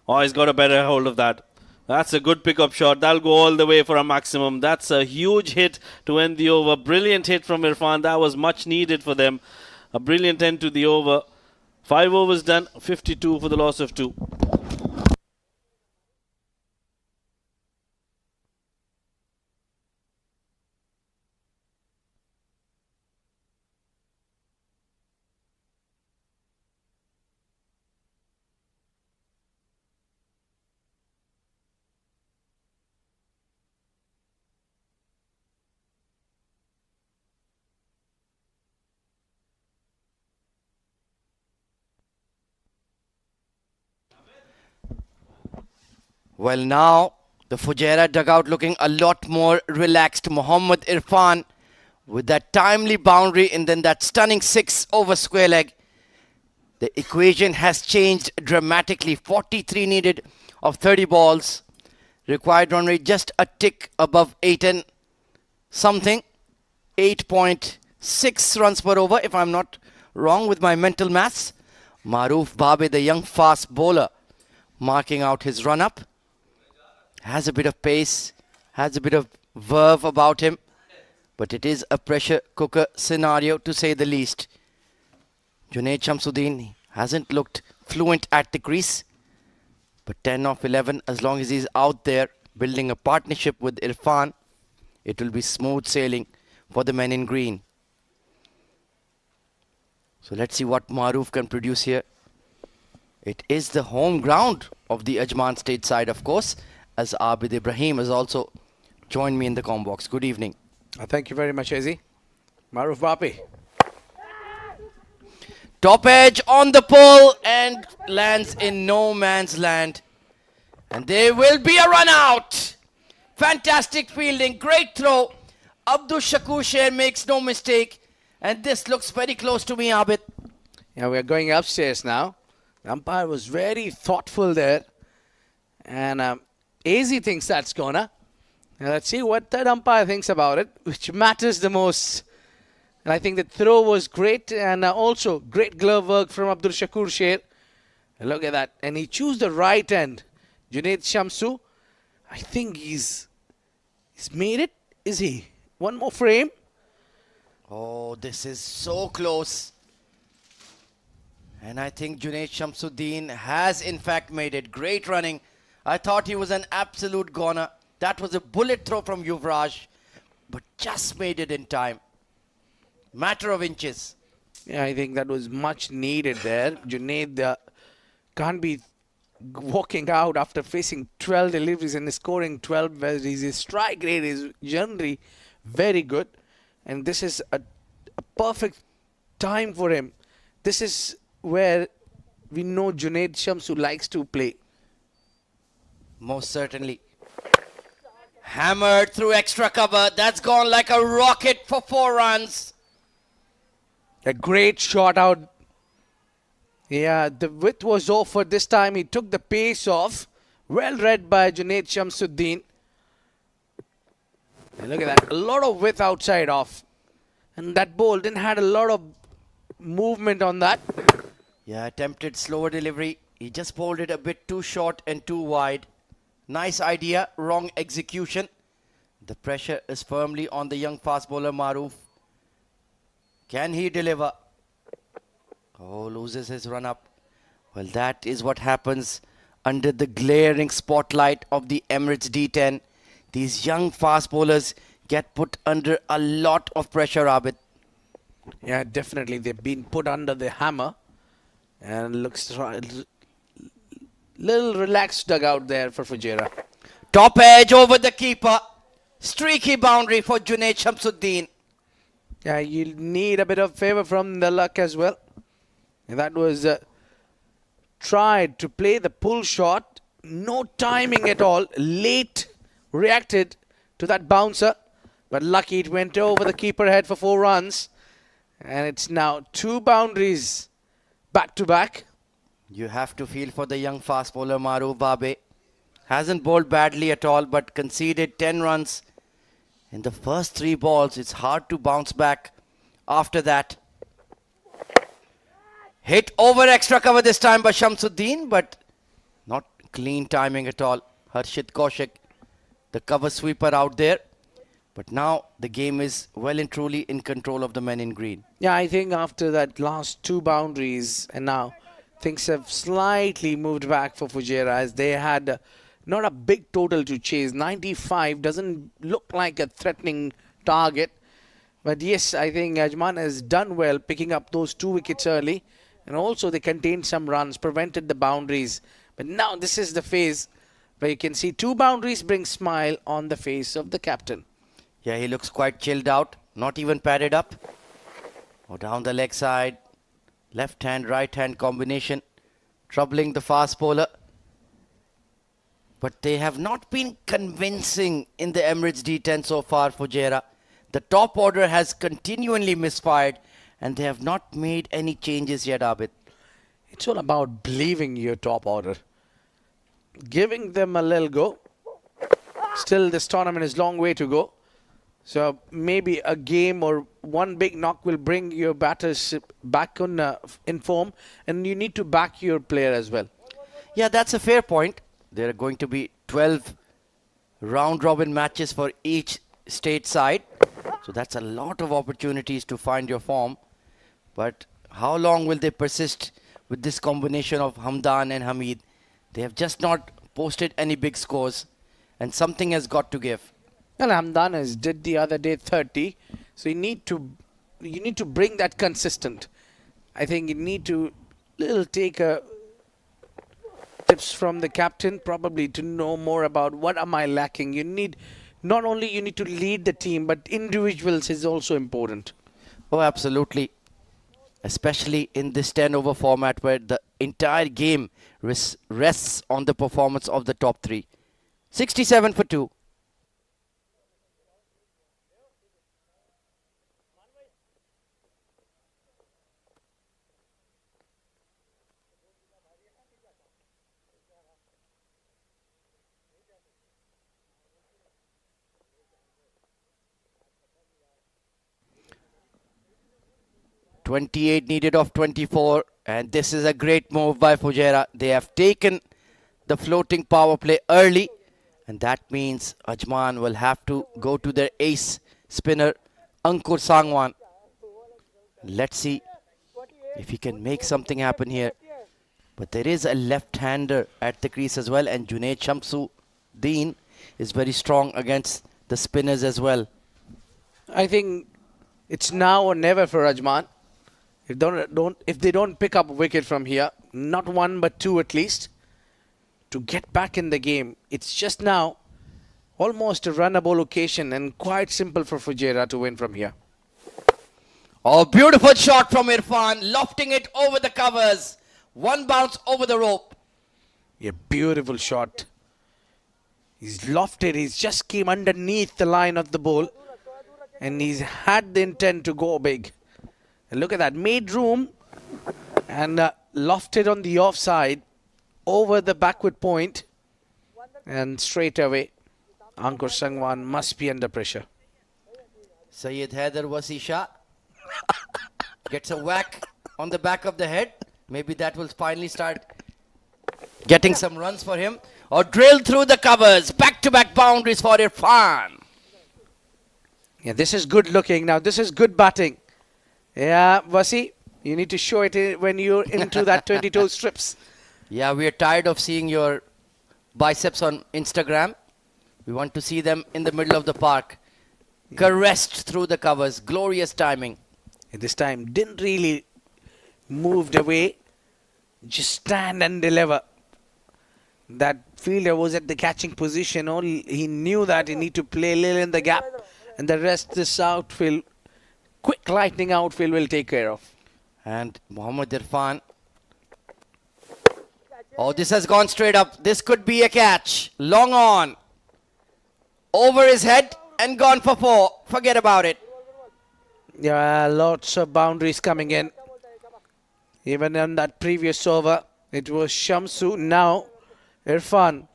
Oh, he's got a better hold of that. That's a good pickup shot. That'll go all the way for a maximum. That's a huge hit to end the over. Brilliant hit from Irfan. That was much needed for them. A brilliant end to the over. 5 overs done, 52 for the loss of 2. Well, now the Fujairah dugout looking a lot more relaxed. Mohammad Irfan with that timely boundary and then that stunning 6 over square leg. The equation has changed dramatically. 43 needed of 30 balls. Required run rate just a tick above 8 and something. 8.6 runs per over, if I'm not wrong with my mental maths. Maroof Babe, the young fast bowler, marking out his run-up. Has a bit of pace, has a bit of verve about him. But it is a pressure cooker scenario, to say the least. Junaid Shamsuddin hasn't looked fluent at the crease. But 10 of 11, as long as he's out there building a partnership with Irfan, it will be smooth sailing for the men in green. So let's see what Maroof can produce here. It is the home ground of the Ajman State side, of course, as Abid Ibrahim has also joined me in the comm box. Good evening. Thank you very much, Ezi. Maroof Bapi. Top edge on the pole and lands in no man's land. And there will be a run out. Fantastic fielding, great throw. Abdul Shakur Sher makes no mistake. And this looks very close to me, Abid. Yeah, we're going upstairs now. The umpire was very thoughtful there. And AZ thinks that's corner. Now let's see what third umpire thinks about it, which matters the most. And I think the throw was great, and also great glove work from Abdul Shakur Sher. Look at that. And he chose the right end. Junaid Shamsu, I think he's made it. Is he? One more frame. Oh, this is so close. And I think Junaid Shamsuddin has in fact made it. Great running. I thought he was an absolute goner. That was a bullet throw from Yuvraj, but just made it in time. Matter of inches. Yeah, I think that was much needed there. Junaid can't be walking out after facing 12 deliveries and scoring 12. His strike rate is generally very good. And this is a perfect time for him. This is where we know Junaid Shamsu likes to play. Most certainly. Hammered through extra cover. That's gone like a rocket for 4 runs. A great shot out. Yeah, the width was off for this time. He took the pace off. Well read by Junaid Shamsuddin. And look at that. A lot of width outside off. And that ball didn't had a lot of movement on that. Yeah, attempted slower delivery. He just bowled it a bit too short and too wide. Nice idea, wrong execution. The pressure is firmly on the young fast bowler Maroof. Can he deliver? Oh, loses his run up. Well, that is what happens under the glaring spotlight of the Emirates D10. These young fast bowlers get put under a lot of pressure, Abid. Yeah, definitely. They've been put under the hammer. And looks little relaxed dugout there for Fujairah. Top edge over the keeper. Streaky boundary for Junaid Shamsuddin. Yeah, you need a bit of favor from the luck as well. And that was tried to play the pull shot. No timing at all. Late reacted to that bouncer. But lucky it went over the keeper head for 4 runs. And it's now 2 boundaries back to back. You have to feel for the young fast bowler Maroof Babe. Hasn't bowled badly at all, but conceded 10 runs in the first 3 balls. It's hard to bounce back after that. Hit over extra cover this time by Shamsuddin, but not clean timing at all. Harshit Kaushik, the cover sweeper out there. But now the game is well and truly in control of the men in green. Yeah, I think after that last 2 boundaries and now things have slightly moved back for Fujairah as they had not a big total to chase. 95 doesn't look like a threatening target. But yes, I think Ajman has done well picking up those 2 wickets early. And also they contained some runs, prevented the boundaries. But now this is the phase where you can see 2 boundaries bring smile on the face of the captain. Yeah, he looks quite chilled out, not even padded up. Or down the leg side, left hand, right hand combination, troubling the fast bowler. But they have not been convincing in the Emirates D10 so far for Fujairah. The top order has continually misfired and they have not made any changes yet, Abid. It's all about believing your top order. Giving them a little go. Still, this tournament is a long way to go. So maybe a game or one big knock will bring your batters back on in form, and you need to back your player as well. Yeah, that's a fair point. There are going to be 12 round-robin matches for each state side. So that's a lot of opportunities to find your form. But how long will they persist with this combination of Hamdan and Hamid? They have just not posted any big scores, and something has got to give. Well, Hamdan has did the other day 30, so you need to bring that consistent. I think you need to take tips from the captain probably to know more about what am I lacking. You need not only you need to lead the team, but individuals is also important. Oh, absolutely. Especially in this 10-over format where the entire game rests on the performance of the top 3. 67 for 2. 28 needed of 24, and this is a great move by Fujairah. They have taken the floating power play early, and that means Ajman will have to go to their ace spinner, Ankur Sangwan. Let's see if he can make something happen here. But there is a left-hander at the crease as well, and Junaid Shamsuddin is very strong against the spinners as well. I think it's now or never for Ajman. If they don't pick up a wicket from here, not one but two at least, to get back in the game, it's just now almost a runnable occasion and quite simple for Fujairah to win from here. Oh, beautiful shot from Irfan, lofting it over the covers. One bounce over the rope. A beautiful shot. He's lofted, he's just came underneath the line of the ball, and he's had the intent to go big. And look at that, made room and lofted on the offside over the backward point, and straight away Ankur Sangwan must be under pressure. Syed Haider Wasisha gets a whack on the back of the head. Maybe that will finally start getting some runs for him. Or drilled through the covers. Back-to-back boundaries for Irfan. Yeah, this is good looking. Now this is good batting. Yeah, Wasi, you need to show it when you're into that 22 strips. Yeah, we are tired of seeing your biceps on Instagram. We want to see them in the middle of the park. Caressed through the covers. Glorious timing. This time didn't really moved away. Just stand and deliver. That fielder was at the catching position. Only he knew that he need to play a little in the gap, and the rest this outfield, quick lightning outfield will take care of. And Mohammad Irfan. Oh, this has gone straight up. This could be a catch. Long on. Over his head and gone for 4. Forget about it. Yeah, lots of boundaries coming in. Even on that previous over, it was Shamsu. Now, Irfan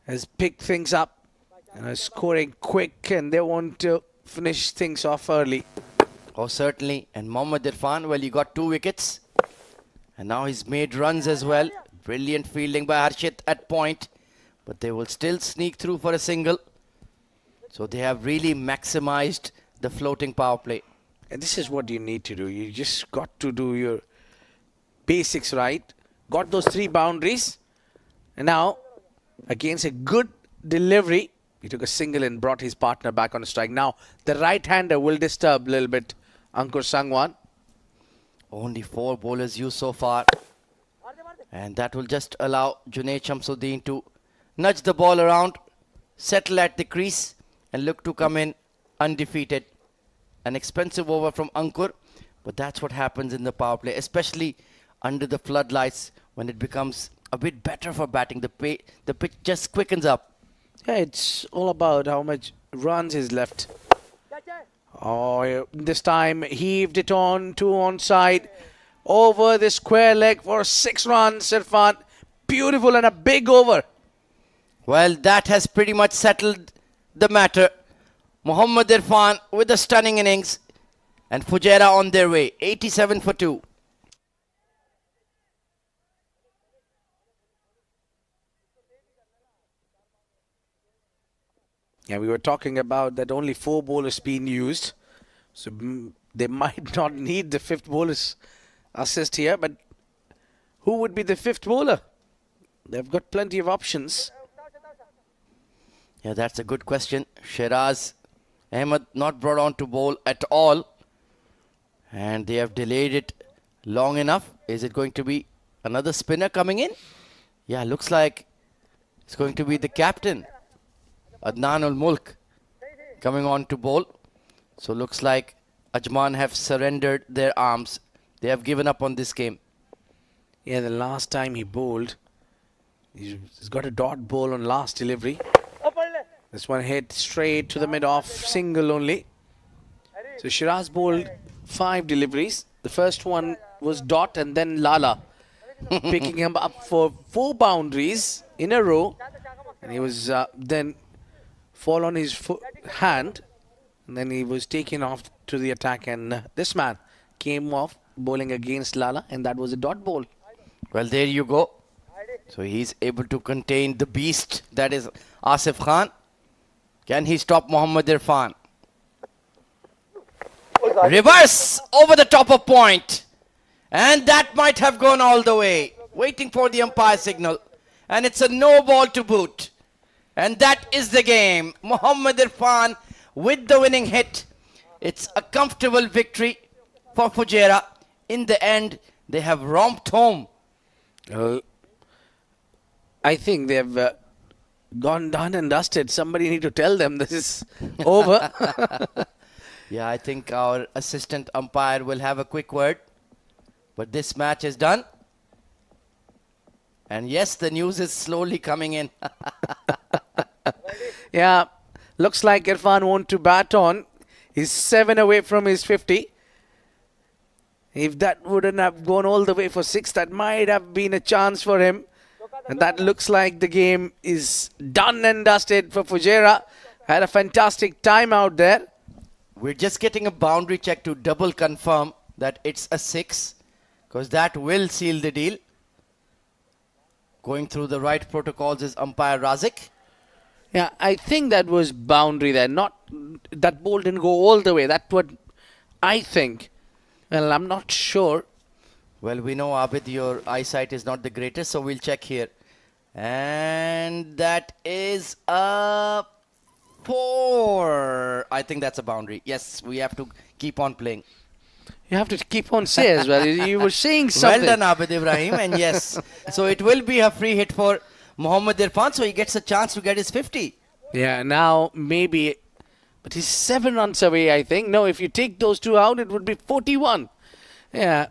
has picked things up and is scoring quick, and they want to finish things off early. Oh, certainly. And Mohammad Irfan, well, he got 2 wickets. And now he's made runs as well. Brilliant fielding by Harshit at point. But they will still sneak through for a single. So they have really maximized the floating power play. And this is what you need to do. You just got to do your basics right. Got those 3 boundaries. And now, against a good delivery, he took a single and brought his partner back on a strike. Now, the right-hander will disturb a little bit Ankur Sangwan. Only 4 bowlers used so far. And that will just allow Junaid Shamsuddin to nudge the ball around, settle at the crease, and look to come in undefeated. An expensive over from Ankur, but that's what happens in the power play, especially under the floodlights when it becomes a bit better for batting. The pitch just quickens up. Yeah, it's all about how much runs is left. Oh, this time heaved it on, 2 onside. Over the square leg for 6 runs, Irfan. Beautiful and a big over. Well, that has pretty much settled the matter. Mohammad Irfan with a stunning innings, and Fujairah on their way, 87 for 2. Yeah, we were talking about that only 4 bowlers being used. So they might not need the 5th bowler's assist here, but who would be the 5th bowler? They've got plenty of options. Yeah, that's a good question. Shiraz Ahmed not brought on to bowl at all. And they have delayed it long enough. Is it going to be another spinner coming in? Yeah, looks like it's going to be the captain, Adnan ul Mulk, coming on to bowl. So looks like Ajman have surrendered their arms. They have given up on this game. Yeah, the last time he bowled, he's got a dot ball on last delivery. This one hit straight to the mid-off, single only. So Shiraz bowled 5 deliveries. The first one was dot and then Lala, picking him up for 4 boundaries in a row. And he was then fall on his hand, and then he was taken off to the attack. And this man came off bowling against Lala, and that was a dot ball. Well, there you go. So he's able to contain the beast that is Asif Khan. Can he stop Mohammad Irfan? Reverse over the top of point. And that might have gone all the way. Waiting for the umpire signal. And it's a no ball to boot. And that is the game. Mohammad Irfan with the winning hit. It's a comfortable victory for Fujairah. In the end, they have romped home. I think they've gone done and dusted. Somebody need to tell them this is over. Yeah, I think our assistant umpire will have a quick word. But this match is done. And yes, the news is slowly coming in. Yeah, looks like Irfan wants to bat on. He's 7 away from his 50. If that wouldn't have gone all the way for 6, that might have been a chance for him. And that looks like the game is done and dusted for Fujairah. Had a fantastic time out there. We're just getting a boundary check to double confirm that it's a 6. Because that will seal the deal. Going through the right protocols is umpire Razik. Yeah, I think that was boundary there. Not that ball didn't go all the way. That's what I think. Well, I'm not sure. Well, we know, Abid, your eyesight is not the greatest, so we'll check here. And that is a 4. I think that's a boundary. Yes, we have to keep on playing. You have to keep on saying as well. You were saying something. Well done, Abid Ibrahim. And yes, so it will be a free hit for Mohammad Irfan, so he gets a chance to get his 50. Yeah, now maybe. But he's 7 runs away, I think. No, if you take those 2 out, it would be 41. Yeah.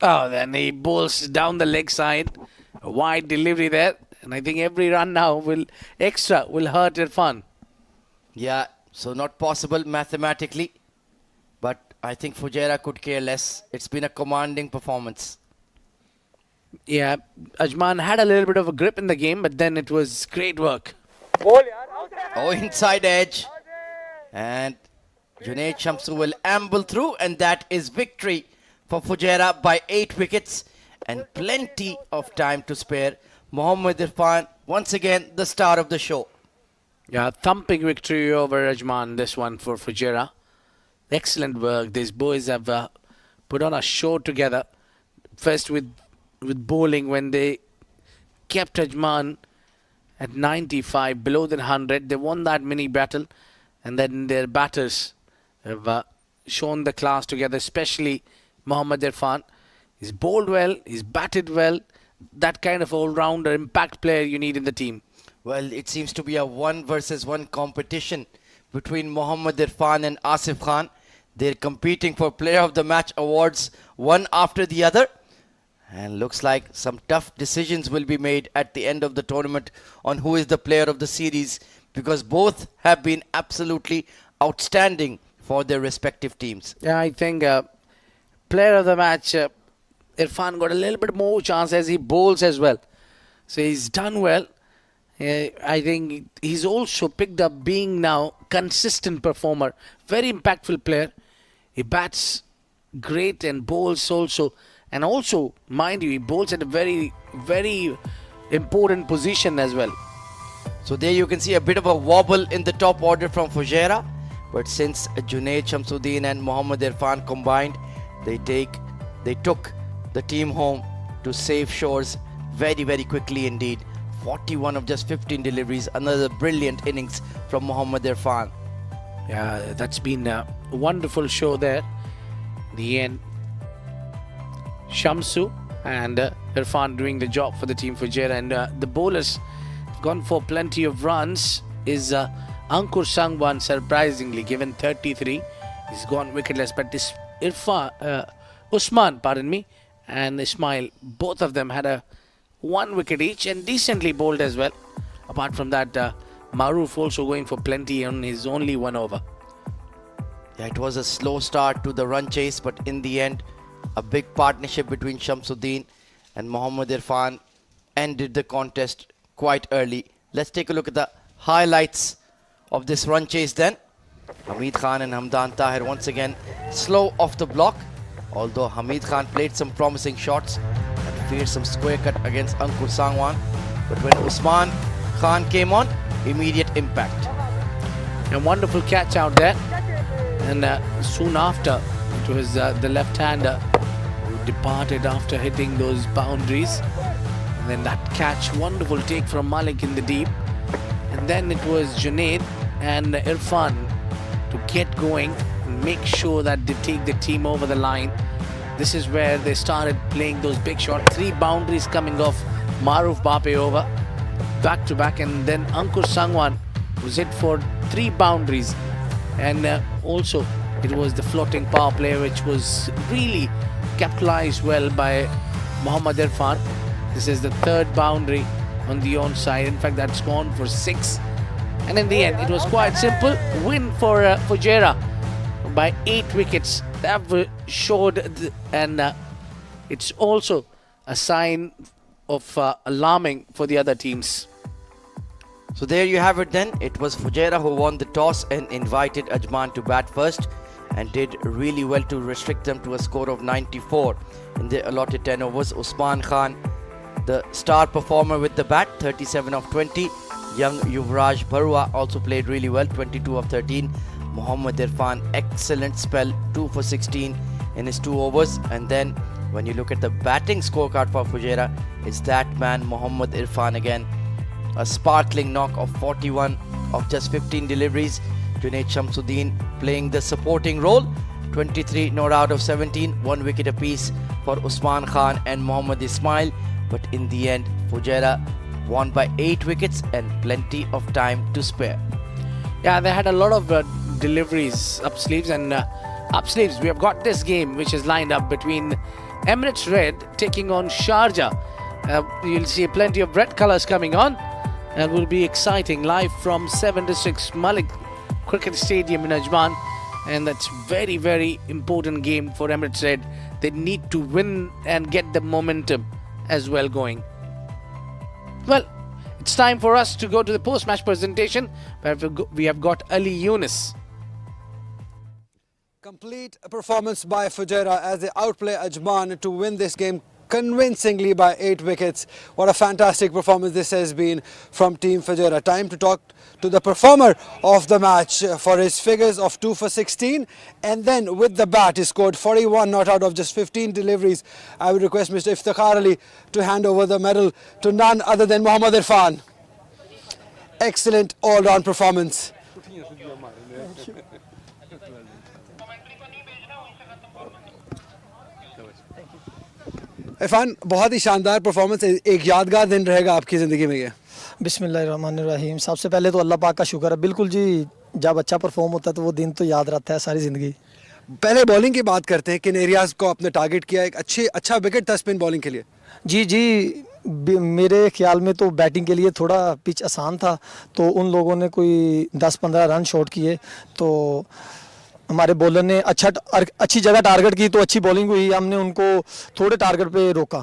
Oh, then he bowls down the leg side. A wide delivery there. And I think every run now will hurt Irfan. Yeah, so not possible mathematically. But I think Fujairah could care less. It's been a commanding performance. Yeah, Ajman had a little bit of a grip in the game, but then it was great work. Oh, inside edge. And Junaid Shamsu will amble through, and that is victory for Fujairah by 8 wickets and plenty of time to spare. Mohammad Irfan, once again, the star of the show. Yeah, thumping victory over Ajman, this one for Fujairah. Excellent work. These boys have put on a show together. First with bowling, when they kept Ajman at 95, below the 100. They won that mini battle. And then their batters have shown the class together, especially Mohammad Irfan. He's bowled well, he's batted well. That kind of all-rounder impact player you need in the team. Well, it seems to be a 1 versus 1 competition between Mohammad Irfan and Asif Khan. They're competing for Player of the Match awards one after the other. And looks like some tough decisions will be made at the end of the tournament on who is the player of the series, because both have been absolutely outstanding for their respective teams. Yeah, I think player of the match, Irfan got a little bit more chance as he bowls as well. So he's done well. I think he's also picked up being now consistent performer. Very impactful player. He bats great and bowls also. And also, mind you, he bowls at a very, very important position as well. So there you can see a bit of a wobble in the top order from Fujairah. But since Junaid Shamsuddin and Mohammad Irfan combined, they took the team home to safe shores very, very quickly indeed. 41 of just 15 deliveries. Another brilliant innings from Mohammad Irfan. Yeah, that's been a wonderful show there. The end. Shamsu and Irfan doing the job for the team Fujairah, and the bowlers gone for plenty of runs is Ankur Sangwan, surprisingly given 33. He's gone wicketless, but this Usman, and Ismail, both of them had a 1 wicket each and decently bowled as well. Apart from that, Maruf also going for plenty on his only 1 over. Yeah, it was a slow start to the run chase, but in the end, a big partnership between Shamsuddin and Mohammad Irfan ended the contest quite early. Let's take a look at the highlights of this run chase then. Hamid Khan and Hamdan Tahir once again slow off the block. Although Hamid Khan played some promising shots and feared some square cut against Ankur Sangwan. But when Usman Khan came on, immediate impact. A wonderful catch out there. And soon after, it was the left-hander who departed after hitting those boundaries. And then that catch, wonderful take from Malek in the deep. And then it was Junaid and Irfan to get going and make sure that they take the team over the line. This is where they started playing those big shots. 3 boundaries coming off Maruf Bape over, back to back. And then Ankur Sangwan was hit for 3 boundaries. And also it was the floating power play which was really capitalized well by Mohammad Irfan. This is the 3rd boundary on the onside. In fact, that's gone for 6. And in the end, it was quite simple. Win for Fujairah by 8 wickets. That showed, and it's also a sign of alarming for the other teams. So there you have it then. It was Fujairah who won the toss and invited Ajman to bat first and did really well to restrict them to a score of 94 in the allotted 10 overs. Usman Khan, the star performer with the bat, 37 of 20. Young Yuvraj Barua also played really well, 22 of 13. Mohammad Irfan, excellent spell, 2 for 16 in his 2 overs. And then when you look at the batting scorecard for Fujairah, it's that man Mohammad Irfan again. A sparkling knock of 41 of just 15 deliveries. Junaid Shamsuddin playing the supporting role. 23 not out of 17, 1 wicket apiece for Usman Khan and Mohammad Ismail. But in the end, Fujairah won by 8 wickets and plenty of time to spare. Yeah, they had a lot of deliveries up sleeves, and up sleeves we have got this game which is lined up between Emirates Red taking on Sharjah. You'll see plenty of red colours coming on. It will be exciting live from 76 Malek Cricket Stadium in Ajman, and that's very, very important game for Emirates Red. They need to win and get the momentum as well going. Well, it's time for us to go to the post-match presentation where we have got Ali Yunus. Complete performance by Fujairah as they outplay Ajman to win this game convincingly by 8 wickets. What a fantastic performance this has been from Team Fujairah. Time to talk to the performer of the match for his figures of 2 for 16, and then with the bat he scored 41 not out of just 15 deliveries. I would request Mr. Iftikhar Ali to hand over the medal to none other than Mohammad Irfan. Excellent all-round performance. Irfan, बहुत ही शानदार performance, एक यादगार दिन रहेगा आपकी ज़िंदगी में ये। बिस्मिल्लाहिर्रहमानिर्रहीम। सबसे पहले तो अल्लाह पाक का शुक्र है। बिल्कुल जी, जब अच्छा परफॉर्म होता है तो वो दिन तो याद रहता है सारी ज़िंदगी। पहले बॉलिंग की बात करते हैं, किन एरियाज़ को आपने टारगेट किया? एक अच्छा विकेट था स्पिन बॉलिंग के लिए। जी मेरे ख्याल में तो बैटिंग के लिए थोड़ा पिच आसान था, तो उन लोगों ने कोई 10-15 रन शॉट किए, तो हमारे बॉलर ने अच्छी जगह टारगेट की, तो अच्छी बॉलिंग हुई, हमने उनको थोड़े टारगेट पे रोका।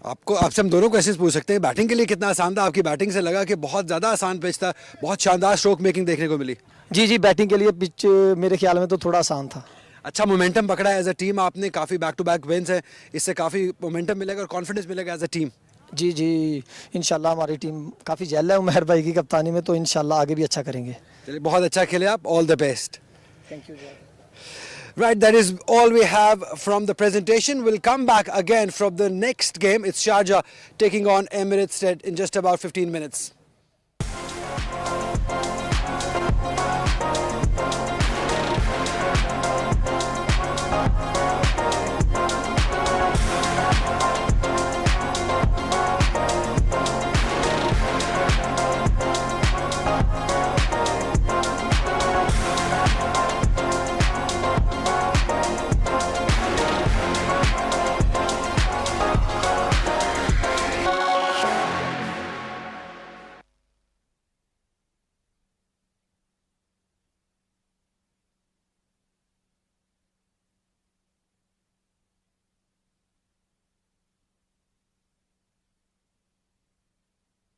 आपसे हम दोनों क्वेश्चंस पूछ सकते हैं, बैटिंग के लिए कितना आसान था? आपकी बैटिंग से लगा कि बहुत ज़्यादा आसान पिच था, बहुत शानदार स्ट्रोक मेकिंग देखने को मिली। जी बैटिंग के लिए पिच मेरे ख्याल में तो थोड़ा आसान था। अच्छा मोमेंटम पकड़ा है एज अ टीम आपने, काफ़ी बैक टू बैक विन्स है, इससे काफ़ी मोमेंटम मिलेगा और कॉन्फिडेंस मिलेगा एज अ टीम। जी इंशाल्लाह हमारी टीम काफ़ी जैल है उमर भाई की कप्तानी में, तो इंशाल्लाह आगे भी अच्छा करेंगे। चलिए, बहुत अच्छा खेले आप, all the best. Thank you. Right, that is all we have from the presentation. We'll come back again from the next game. It's Sharjah taking on Emirates in just about 15 minutes.